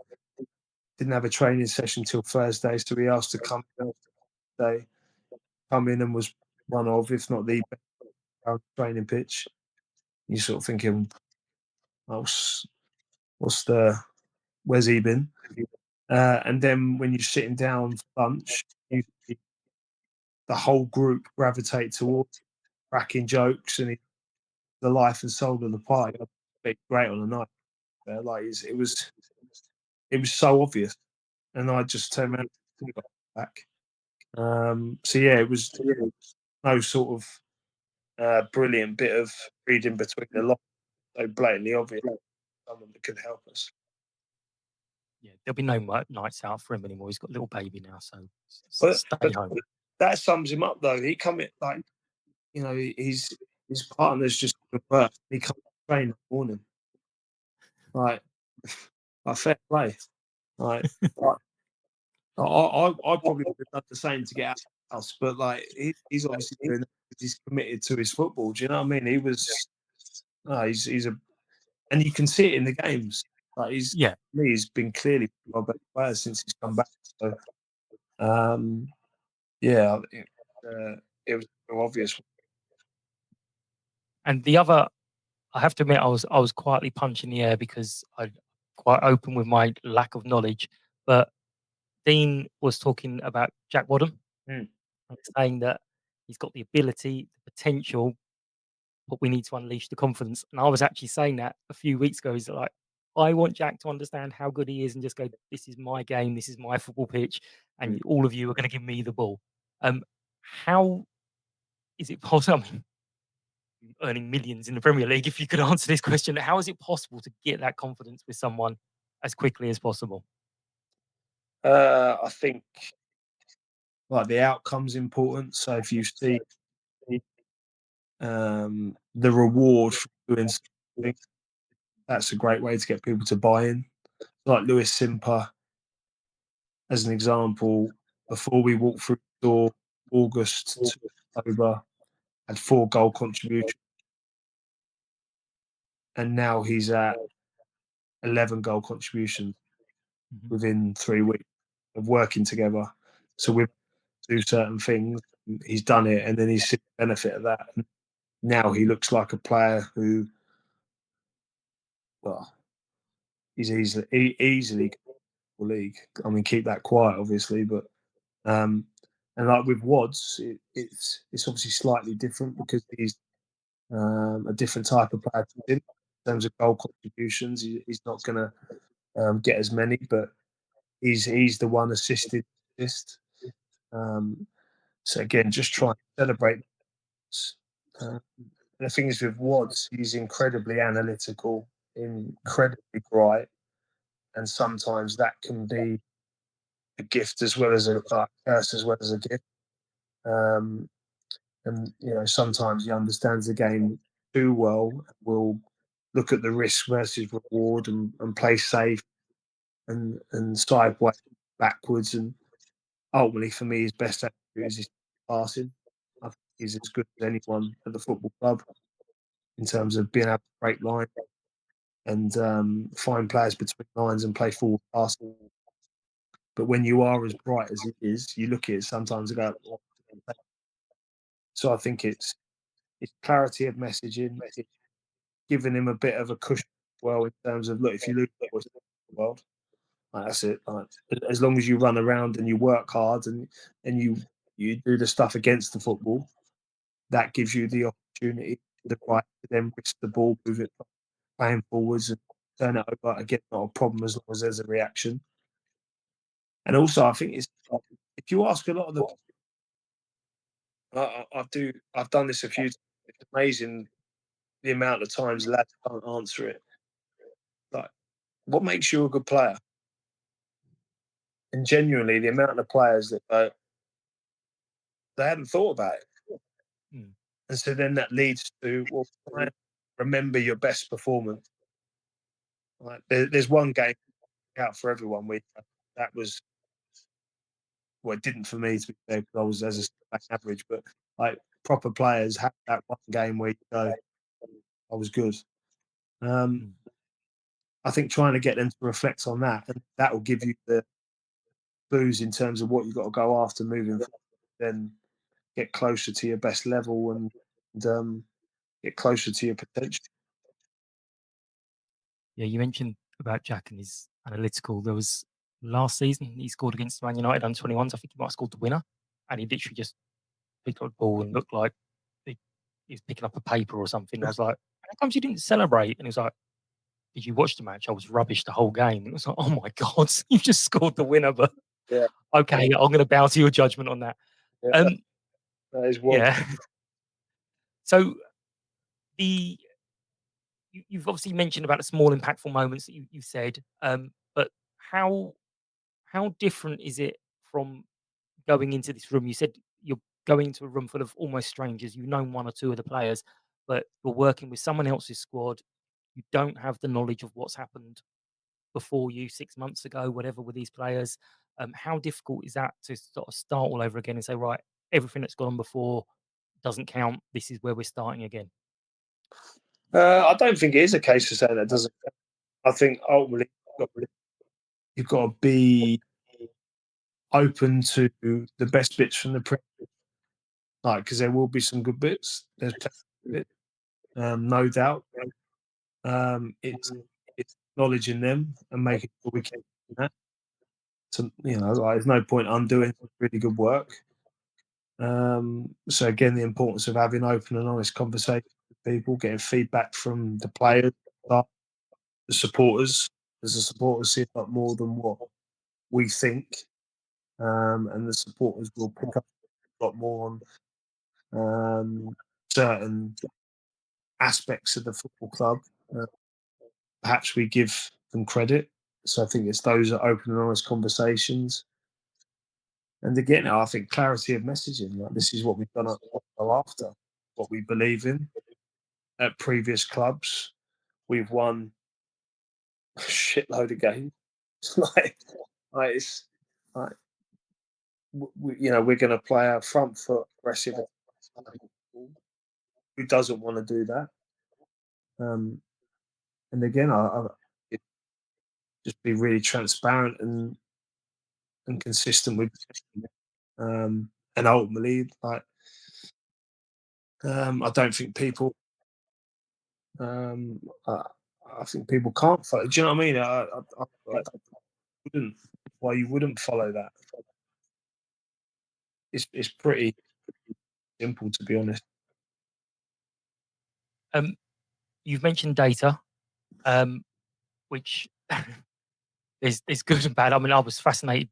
E: have a training session till Thursday, so he asked to come in and was one of, if not the best training pitch. You're sort of thinking, where's he been? And then when you're sitting down for lunch, the whole group gravitate towards cracking jokes, and the life and soul of the party. Great on the night. It was so obvious, and I just turned around and got back. So yeah, it was no sort of brilliant bit of reading between the lines, so blatantly obvious. Someone that could help us.
D: Yeah, there'll be no nights out for him anymore. He's got a little baby now, so
E: But
D: home.
E: That sums him up, though. He come in his partner's just given birth. He comes to train in the morning. Like fair play. Like I probably would have done the same to get out of the house, but he's obviously doing that because he's committed to his football. Do you know what I mean? He was. He's a, and you can see it in the games. He's been clearly my best player since he's come back. So, it was obvious.
D: And the other, I have to admit, I was quietly punching the air because quite open with my lack of knowledge, but Dean was talking about Jack Wadham
E: Mm.
D: and saying that he's got the ability, the potential, but we need to unleash the confidence. And I was actually saying that a few weeks ago. Is like, I want Jack to understand how good he is and just go, this is my game, this is my football pitch, and all of you are going to give me the ball. How is it possible? I mean, earning millions in the Premier League, if you could answer this question, how is it possible to get that confidence with someone as quickly as possible?
E: I think like the outcome's important. So if you see the reward for doing something, that's a great way to get people to buy in. Like Lewis Simper, as an example, before we walked through the door, August to October, had 4 goal contributions, and now he's at 11 goal contributions within 3 weeks of working together. So we do certain things, he's done it, and then he's seen the benefit of that. And now he looks like a player who, well, he's easily league. I mean, keep that quiet, obviously, but and like with Wads, it's obviously slightly different because he's a different type of player in terms of goal contributions. He's not going to get as many, but he's the one assisted assist. So again, just try and celebrate. The thing is with Wads, he's incredibly analytical, incredibly bright, and sometimes that can be a gift as well as a curse as well as a gift. And sometimes he understands the game too well. Will look at the risk versus reward and play safe and sideways backwards. And ultimately, for me, his best attribute is his passing. I think he's as good as anyone at the football club in terms of being able to break line and find players between lines and play forward passing. But when you are as bright as he is, you look at it sometimes and go, "Oh." So I think it's clarity of messaging. It's giving him a bit of a cushion as well in terms of, look, if you lose the world, like, that's it. Like, as long as you run around and you work hard and you do the stuff against the football, that gives you the opportunity, the right to then risk the ball, move it, playing forwards and turn it over. Again, not a problem as long as there's a reaction. And also, I think it's if you ask a lot of the, I've done this a few times. It's amazing the amount of times lads can't answer it. Like, what makes you a good player? And genuinely, the amount of players that they hadn't thought about it. And so then that leads to, well, try and remember your best performance. Like, there's one game out for everyone that was, well, it didn't for me, to be fair, because I was as a average, but like proper players have that one game where you go, I was good. I think trying to get them to reflect on that, and that will give you the clues in terms of what you've got to go after moving forward, then get closer to your best level and get closer to your potential.
D: Yeah, you mentioned about Jack and his analytical. There was last season he scored against Man United under 21s. I think he might have scored the winner, and he literally just picked up the ball and looked like he was picking up a paper or something. I was like, "How come you didn't celebrate?" And he was like, "Did you watch the match? I was rubbish the whole game." And it was like, "Oh my god, you just scored the winner!" But
E: Yeah,
D: okay, I'm going to bow to your judgment on that.
E: yeah, that is one.
D: Yeah. So the you've obviously mentioned about the small impactful moments that you said, but how different is it from going into this room? You said you're going into a room full of almost strangers. You've known one or two of the players, but you're working with someone else's squad. You don't have the knowledge of what's happened before you 6 months ago, whatever, with these players. How difficult is that to sort of start all over again and say, right, everything that's gone on before doesn't count. This is where we're starting again.
E: I don't think it is a case of saying that doesn't. I think ultimately you've got to be open to the best bits from the Premier, like, because there will be some good bits. There's no doubt. It's acknowledging them and making sure we keep doing that. So, there's no point undoing really good work. So again, the importance of having open and honest conversations with people, getting feedback from the players, the supporters. As the supporters see a lot more than what we think, and the supporters will pick up a lot more on certain aspects of the football club. Perhaps we give them credit. So I think it's those are open and honest conversations. And again, I think clarity of messaging. Like, this is what we've done after, what we believe in. At previous clubs, we've won a shitload of games. It's like we're going to play our front foot aggressive. Who doesn't want to do that? And again, I just be really transparent and consistent with, and ultimately, like, I don't think people. I think people can't follow. Do you know what I mean? I wouldn't. Why you wouldn't follow that? It's pretty simple, to be honest.
D: You've mentioned data, which is good and bad. I mean, I was fascinated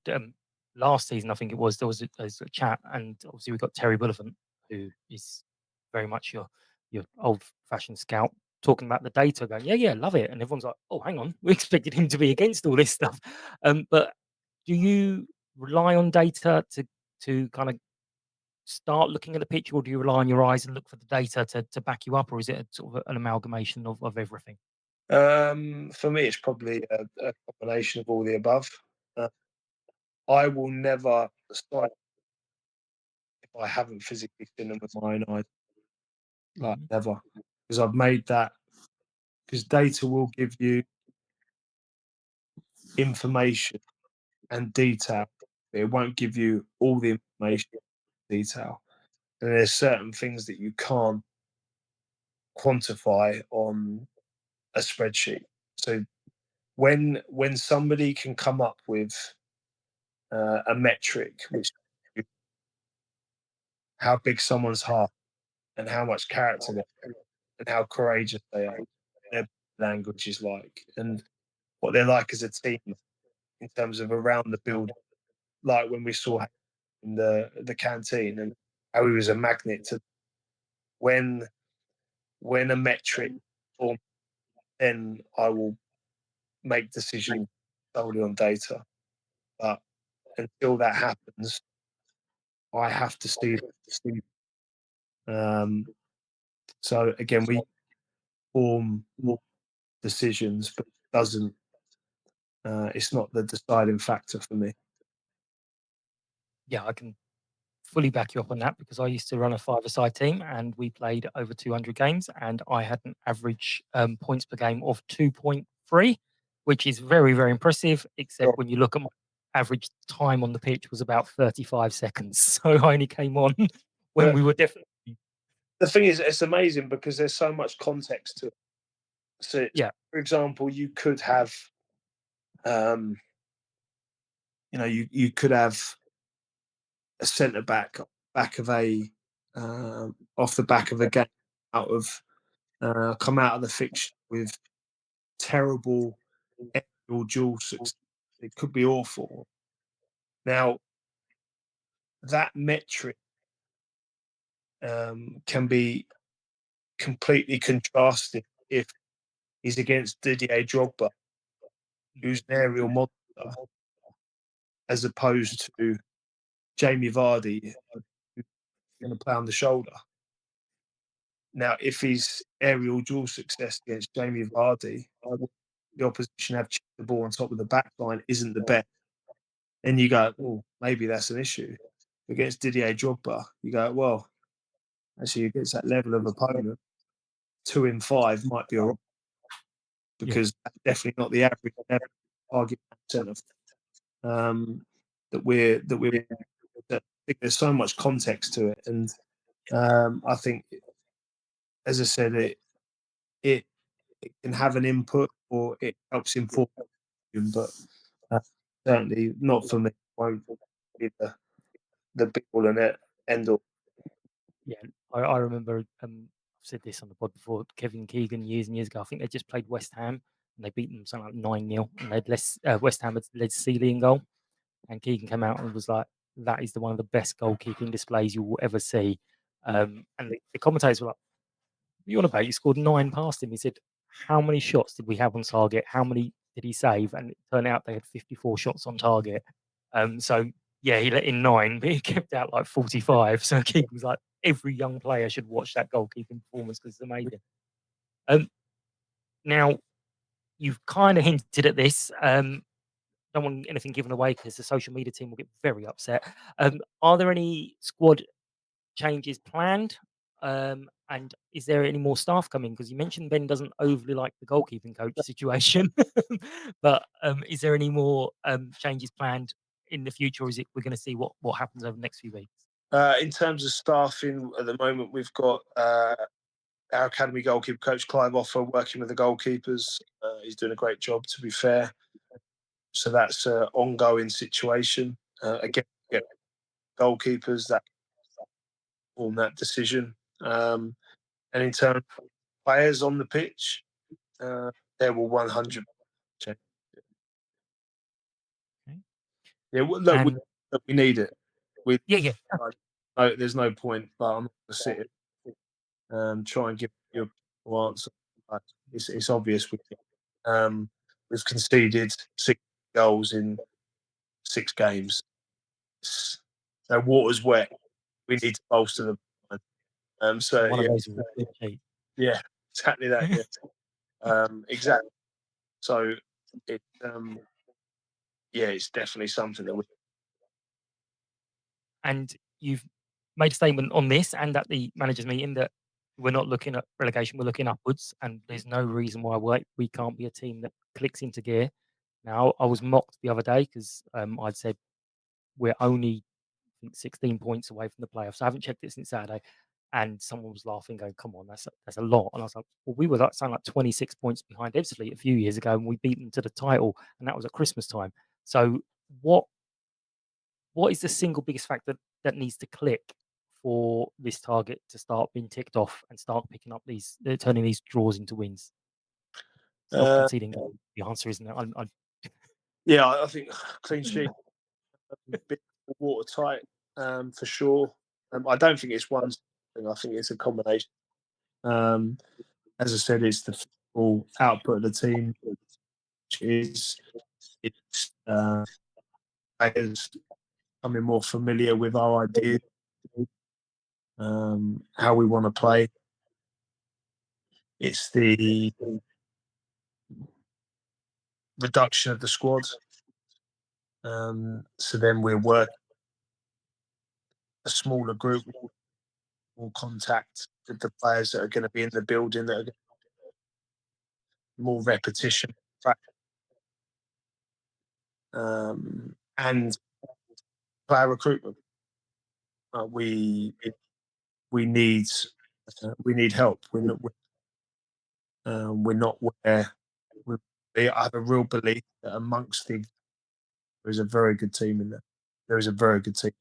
D: last season. I think it was there was a chat, and obviously we got Terry Bullivant, who is very much your old-fashioned scout, talking about the data, going, yeah, love it, and everyone's like, oh, hang on, we expected him to be against all this stuff. But do you rely on data to kind of start looking at the picture, or do you rely on your eyes and look for the data to back you up, or is it a sort of an amalgamation of everything?
E: For me, it's probably a combination of all the above. I will never start if I haven't physically seen them with my own eyes. Like, never, because I've made that. Because data will give you information and detail. It won't give you all the information and detail. And there's certain things that you can't quantify on a spreadsheet. So when somebody can come up with a metric, which how big someone's heart and how much character they have and how courageous they are, their language is like, and what they're like as a team in terms of around the building, like when we saw in the canteen and how he was a magnet to when a metric form, then I will make decisions solely on data. But until that happens, I have to see. So again, we form more decisions, but it doesn't. It's not the deciding factor for me.
D: Yeah, I can fully back you up on that, because I used to run a five-a-side team and we played over 200 games, and I had an average points per game of 2.3, which is very, very impressive, except when you look at my average time on the pitch was about 35 seconds. So I only came on when we were definitely.
E: The thing is, it's amazing because there's so much context to it. So,
D: Yeah.
E: for example, you could have, you could have a centre back of a off the back of a game come out of the fixture with terrible aerial dual success. It could be awful. Now, that metric can be completely contrasted if he's against Didier Drogba, who's an aerial monster, as opposed to Jamie Vardy, who's going to play on the shoulder. Now, if he's aerial dual success against Jamie Vardy, the opposition have chipped the ball on top of the back line isn't the best. Then you go, oh, maybe that's an issue. Against Didier Drogba, you go, well, actually, against that level of opponent, 2 in 5 might be all right, because that's definitely not the average level target centre that we're. I think there's so much context to it, and I think, as I said, it can have an input or it helps inform, but certainly not for me. Won't be the be all and end all.
D: Yeah, I remember I've said this on the pod before. Kevin Keegan years and years ago. I think they just played West Ham and they beat them something like 9-0. And they'd West Ham had led Sealy in goal, and Keegan came out and was like, "That is one of the best goalkeeping displays you will ever see." And the commentators were like, "What are you on about? You scored 9 past him." He said, "How many shots did we have on target? How many did he save?" And it turned out they had 54 shots on target. So yeah, he let in 9, but he kept out like 45. So Keegan was like, every young player should watch that goalkeeping performance because it's amazing. Now, you've kind of hinted at this. Don't want anything given away because the social media team will get very upset. Are there any squad changes planned? And is there any more staff coming? Because you mentioned Ben doesn't overly like the goalkeeping coach situation, but is there any more changes planned in the future, or is it we're going to see what happens over the next few weeks?
E: In terms of staffing, at the moment we've got our academy goalkeeper coach Clive Offer working with the goalkeepers. He's doing a great job, to be fair. So that's an ongoing situation. Again, get goalkeepers that form that decision. And in terms of players on the pitch, there will 100 change.
D: Okay.
E: Yeah, look,
D: And
E: we need it.
D: yeah.
E: No, there's no point, but I'm not going to sit here and try and give you a answer. It's obvious we've conceded 6 goals in 6 games. So water's wet. We need to bolster the so
D: One of
E: yeah,
D: those is a clean sheet.
E: yeah, exactly that. Yeah, exactly. So it yeah, it's definitely something that we.
D: And you've made a statement on this and at the managers' meeting that we're not looking at relegation, we're looking upwards, and there's no reason why we can't be a team that clicks into gear. Now, I was mocked the other day because I'd said we're only, I think, 16 points away from the playoffs. I haven't checked it since Saturday, and someone was laughing, going, "Come on, that's a lot." And I was like, "Well, we were sound like 26 points behind Ebbsfleet a few years ago, and we beat them to the title, and that was at Christmas time." So, what is the single biggest factor that needs to click for this target to start being ticked off and start picking up turning these draws into wins? Stop conceding goals. The answer isn't it?
E: Yeah, I think clean sheet, a bit watertight for sure. I don't think it's one thing. I think it's a combination. As I said, it's the full output of the team, which is it's players becoming more familiar with our ideas, how we want to play. It's the reduction of the squad. So then we're working a smaller group, more contact with the players that are going to be in the building, that are more repetition, and player recruitment. We need help. We're not where I have a real belief that amongst there is a very good team in there. There is a very good team.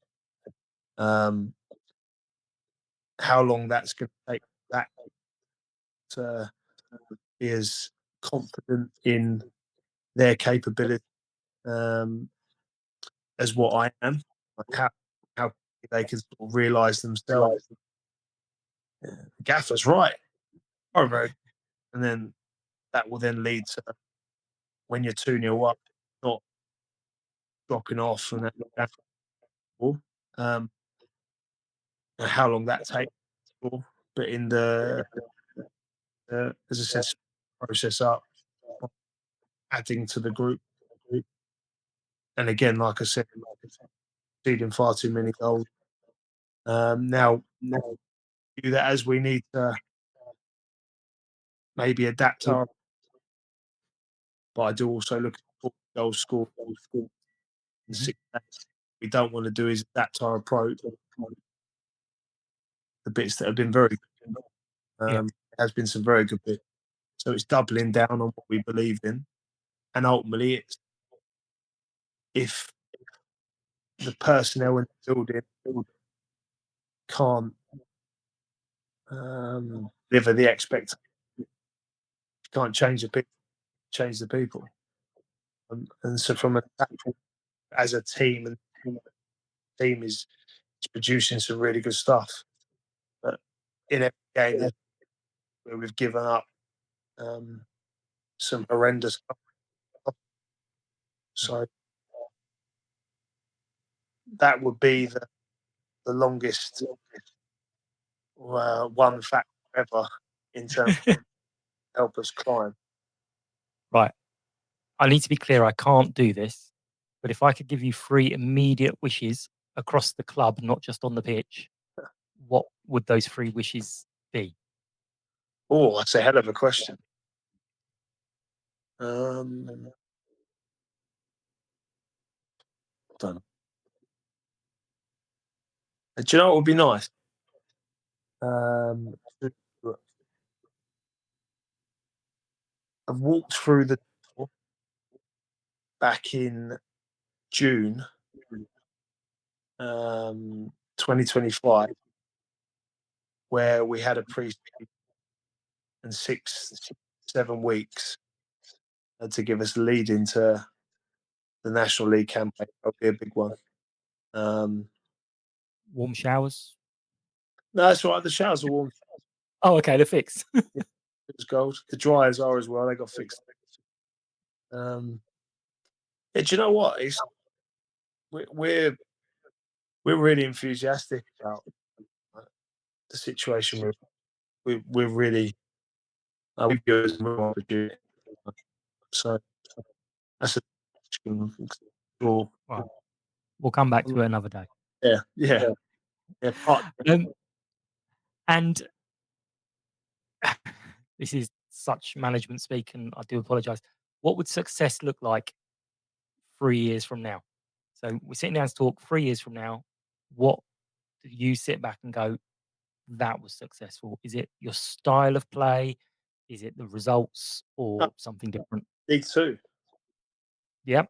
E: How long that's going to take that to be as confident in their capability as what I am. Like how they can sort of realise themselves. The Gaffer's right. Oh, very. And then that will then lead to when you're 2-0 up, not dropping off and that. How long that takes, but in the as I said, process up, adding to the group, and again, like I said, conceding far too many goals. Now, do that as we need to maybe adapt our. But I do also look at goals scored in 6 games. We don't want to do is adapt our approach. The bits that have been very good. Has been some very good bits. So it's doubling down on what we believe in, and ultimately, it's if the personnel in the building can't deliver the expectation, can't change the people. And so, from as a team, and the team is producing some really good stuff. But in every game where we've given up some horrendous stuff, so that would be the longest one factor ever in terms of help us climb.
D: Right. I need to be clear. I can't do this, but if I could give you 3 immediate wishes across the club, not just on the pitch, what would those 3 wishes be?
E: Oh, that's a hell of a question. Don't know. Do you know what would be nice? I've walked through the door back in June 2025, where we had a pre-season and 7 weeks to give us a lead into the National League campaign. That'll be a big one.
D: Warm showers?
E: No, that's right. The showers are warm.
D: Oh, okay, they're fixed.
E: It was gold. The dryers are as well. They got fixed. Yeah, do you know what? We're really enthusiastic about the situation. We're really we view it as a real opportunity. So that's a draw.
D: Right. We'll come back to it another day.
E: Yeah.
D: And this is such management speak, and I do apologise. What would success look like 3 years from now? So we're sitting down to talk 3 years from now. What do you sit back and go, that was successful? Is it your style of play? Is it the results or something different?
E: League Two.
D: Yeah.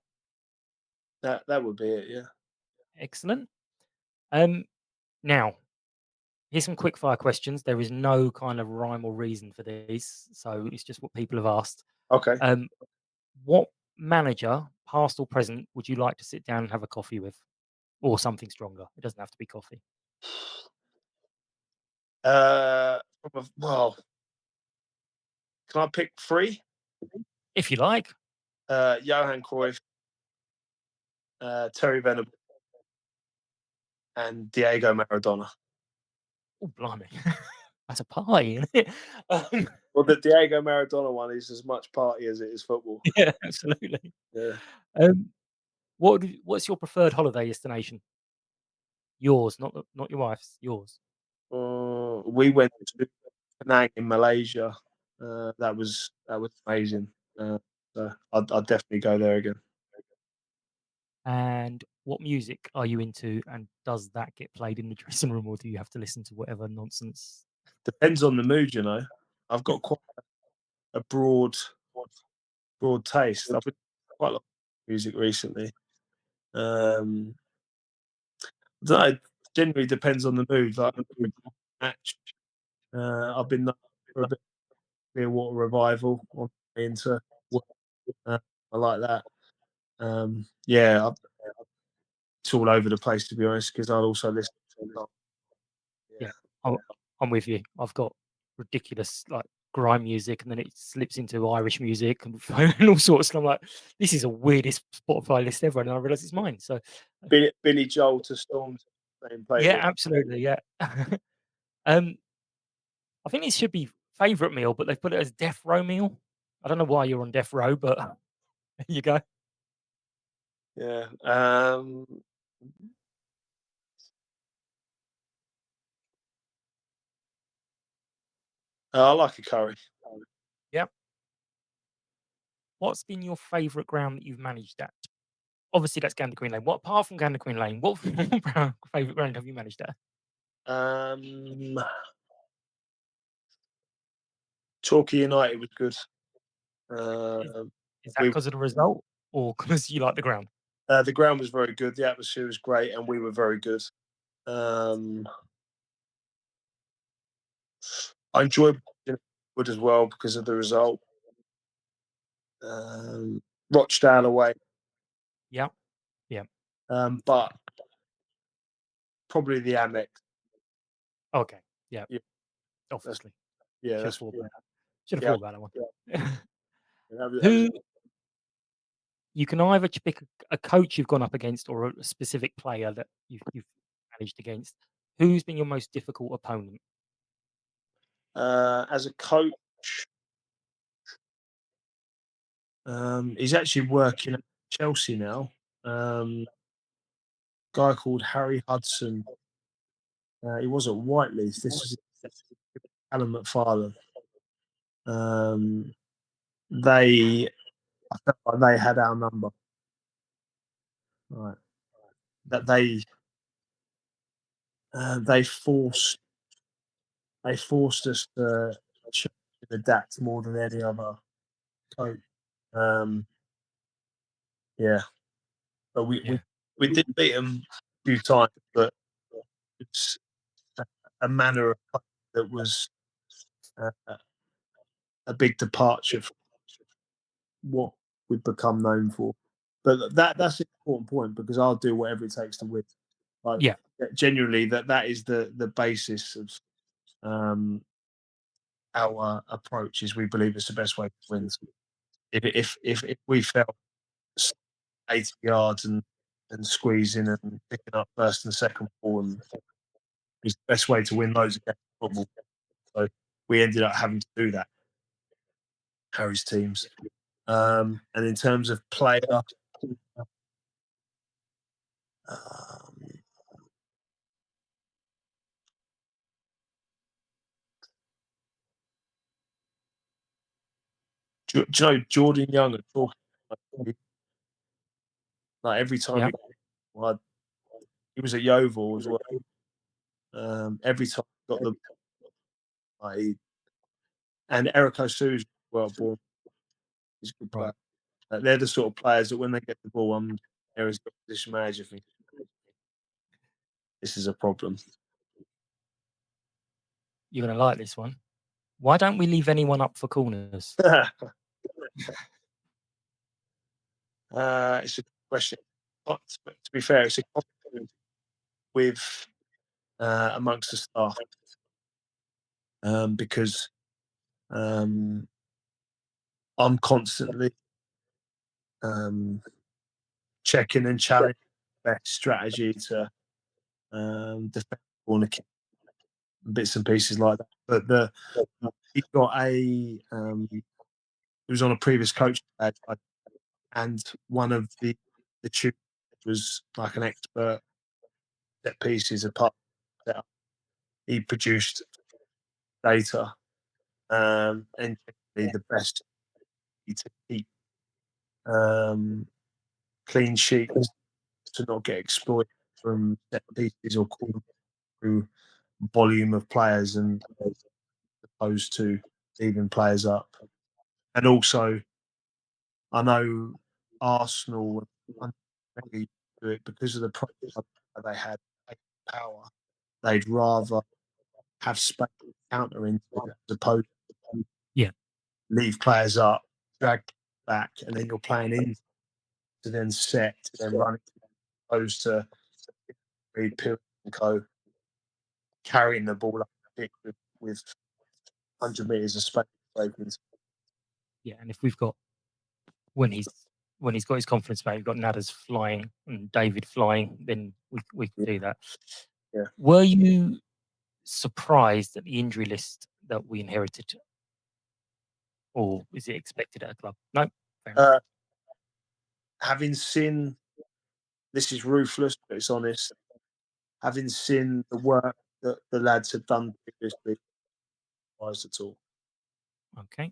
E: That would be it. Yeah.
D: Excellent. Now, here's some quick fire questions. There is no kind of rhyme or reason for these, so it's just what people have asked.
E: Okay.
D: What manager, past or present, would you like to sit down and have a coffee with, or something stronger? It doesn't have to be coffee.
E: Well, can I pick 3?
D: If you like.
E: Johan Cruyff, Terry Venables, and Diego Maradona.
D: Oh, blimey. That's a pie, isn't it?
E: Well, the Diego Maradona one is as much party as it is football.
D: Yeah, absolutely.
E: Yeah.
D: What's your preferred holiday destination? Yours, not your wife's. Yours.
E: We went to Penang in Malaysia. That was amazing. So I'd definitely go there again.
D: And what music are you into, and does that get played in the dressing room, or do you have to listen to whatever nonsense?
E: Depends on the mood, you know. I've got quite a broad taste. I've been quite a lot of music recently. I don't know, it generally depends on the mood. Like match, I've been for a bit of Clearwater Revival on into. I like that. Yeah, it's all over the place, to be honest, because I'll also listen to.
D: Yeah, I'm with you. I've got ridiculous like grime music, and then it slips into Irish music and, and all sorts. And I'm like, this is the weirdest Spotify list ever, and I realise it's mine. So,
E: Billy Joel to Storm's same playlist.
D: yeah, absolutely, yeah. I think it should be favourite meal, but they've put it as death row meal. I don't know why you're on death row, but there you go.
E: Yeah. I like a curry.
D: Yep. What's been your favourite ground that you've managed at? Obviously, that's Gander Green Lane. What apart from Gander Green Lane, what favourite ground have you managed at?
E: Torquay United was good.
D: Is that because of the result or because you like the ground?
E: The ground was very good. The atmosphere was great, and we were very good. I enjoyed Wood as well because of the result. Rochdale away.
D: Yeah.
E: But probably the Amex.
D: Okay. Yeah.
E: Yeah.
D: Obviously.
E: Yeah,
D: Should have
E: yeah.
D: thought about that one.
E: That was-
D: Who you can either pick a coach you've gone up against or a specific player that you've managed against. Who's been your most difficult opponent?
E: as a coach, he's actually working at Chelsea now. Guy called Harry Hudson. He was at Whiteley's. This was Alan McFarlane. I felt like they had our number. Right. That they forced us to change and adapt more than any other coach. Yeah, but we did beat them a few times, but it's a manner of play that was uh, a big departure from what we've become known for. But that's an important point because I'll do whatever it takes to win. Like,
D: Yeah.
E: genuinely, that is the basis of our approach. Is we believe it's the best way to win. If we felt 80 yards and squeezing and picking up first and second ball and is the best way to win loads of games of football. So we ended up having to do that. Harry's teams. And in terms of player, do you know Jordan Young at Torquay? Like every time he was at Yeovil as well. Every time he got the and Eric Osu's well born. He's a good player.
D: Right.
E: They're the sort of players that when they get the ball, there is the position manager thinking, this is a problem.
D: You're going to like this one. Why don't we leave anyone up for corners?
E: It's a good question. But to be fair, it's a competition with amongst the staff because I'm constantly checking and challenging the best strategy to defend corner kick, bits and pieces like that. But he got a he was on a previous coach and one of the tutors was like an expert set pieces apart. He produced data and the best to keep clean sheets to not get exploited from set pieces or through volume of players and opposed to leaving players up. And also, I know Arsenal maybe do it because of the problem they had power. They'd rather have space to counter into it as opposed to leave players up, drag back, and then you're playing in to then set to then run it, opposed to Reed Pill and co carrying the ball up the pitch with 100 metres of space open.
D: Yeah, and if we've got when he's got his confidence back, we've got Nadders flying and David flying, then we can do that.
E: Yeah.
D: Were you surprised at the injury list that we inherited, or is it expected at a club? No. Fair enough.
E: Having seen, this is ruthless, but it's honest. Having seen the work that the lads had done previously, surprised at all.
D: Okay.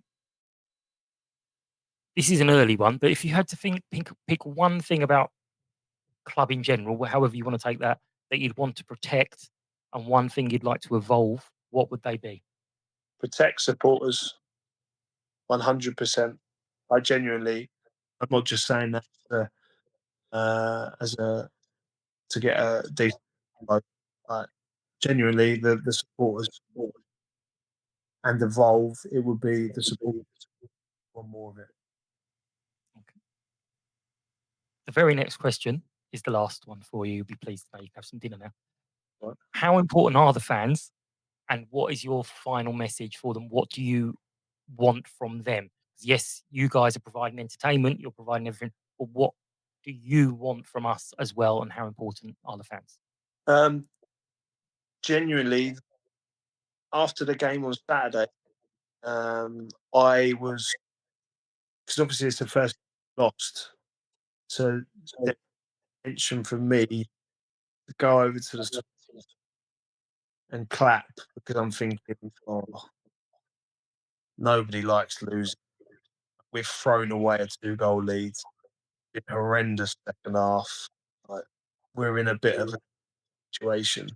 D: This is an early one, but if you had to pick one thing about club in general, however you want to take that you'd want to protect, and one thing you'd like to evolve, what would they be?
E: Protect supporters, 100%. I genuinely, I'm not just saying that to get a decent vote. Like, genuinely, the supporters and evolve. It would be the support want more of it.
D: The very next question is the last one for you. You'll be pleased to know you can have some dinner now.
E: Right.
D: How important are the fans, and what is your final message for them? What do you want from them? Yes, you guys are providing entertainment, you're providing everything, but what do you want from us as well, and how important are the fans?
E: Genuinely, after the game on Saturday, I was, because obviously it's the first lost, so the intention for me to go over to the and clap, because I'm thinking, oh, nobody likes losing. We've thrown away a 2-goal lead. It's a horrendous second half. Like, we're in a bit of a situation.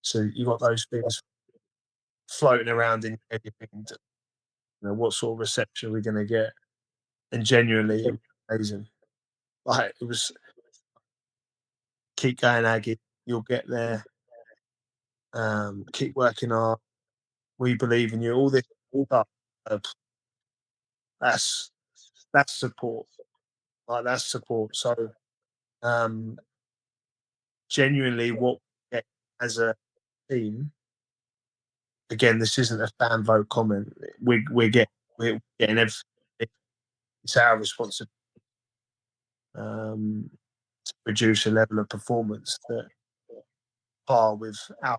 E: So you got those things floating around in your head. You're thinking, what sort of reception are we going to get? And genuinely, it was amazing. Like, it was, keep going, Aggie. You'll get there. Keep working hard. We believe in you. All this stuff. That's support. Like, that's support. So, genuinely, what we get as a team. Again, this isn't a fan vote comment. We're getting everything. It's our responsibility to produce a level of performance that par with our.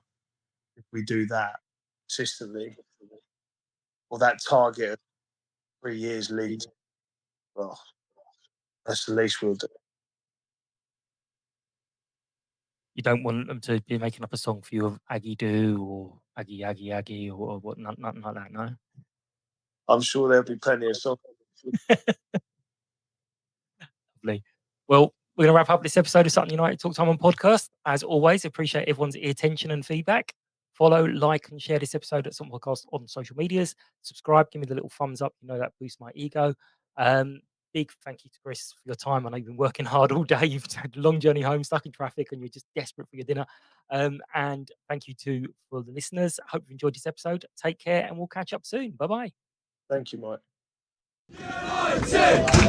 E: If we do that consistently, or that target of 3 years lead, well, that's the least we'll do.
D: You don't want them to be making up a song for you of Aggie Do or Aggie Aggie Aggie or what, nothing like that, no?
E: I'm sure there'll be plenty of songs.
D: Lovely. Well, we're going to wrap up this episode of Sutton United Talk Time on podcast. As always, appreciate everyone's attention and feedback. Follow, like, and share this episode at Sutton Podcast on social medias. Subscribe, give me the little thumbs up. You know that boosts my ego. Big thank you to Chris for your time. I know you've been working hard all day. You've had a long journey home, stuck in traffic, and you're just desperate for your dinner. And thank you for the listeners. I hope you enjoyed this episode. Take care, and we'll catch up soon. Bye-bye.
E: Thank you, Mike.
C: United!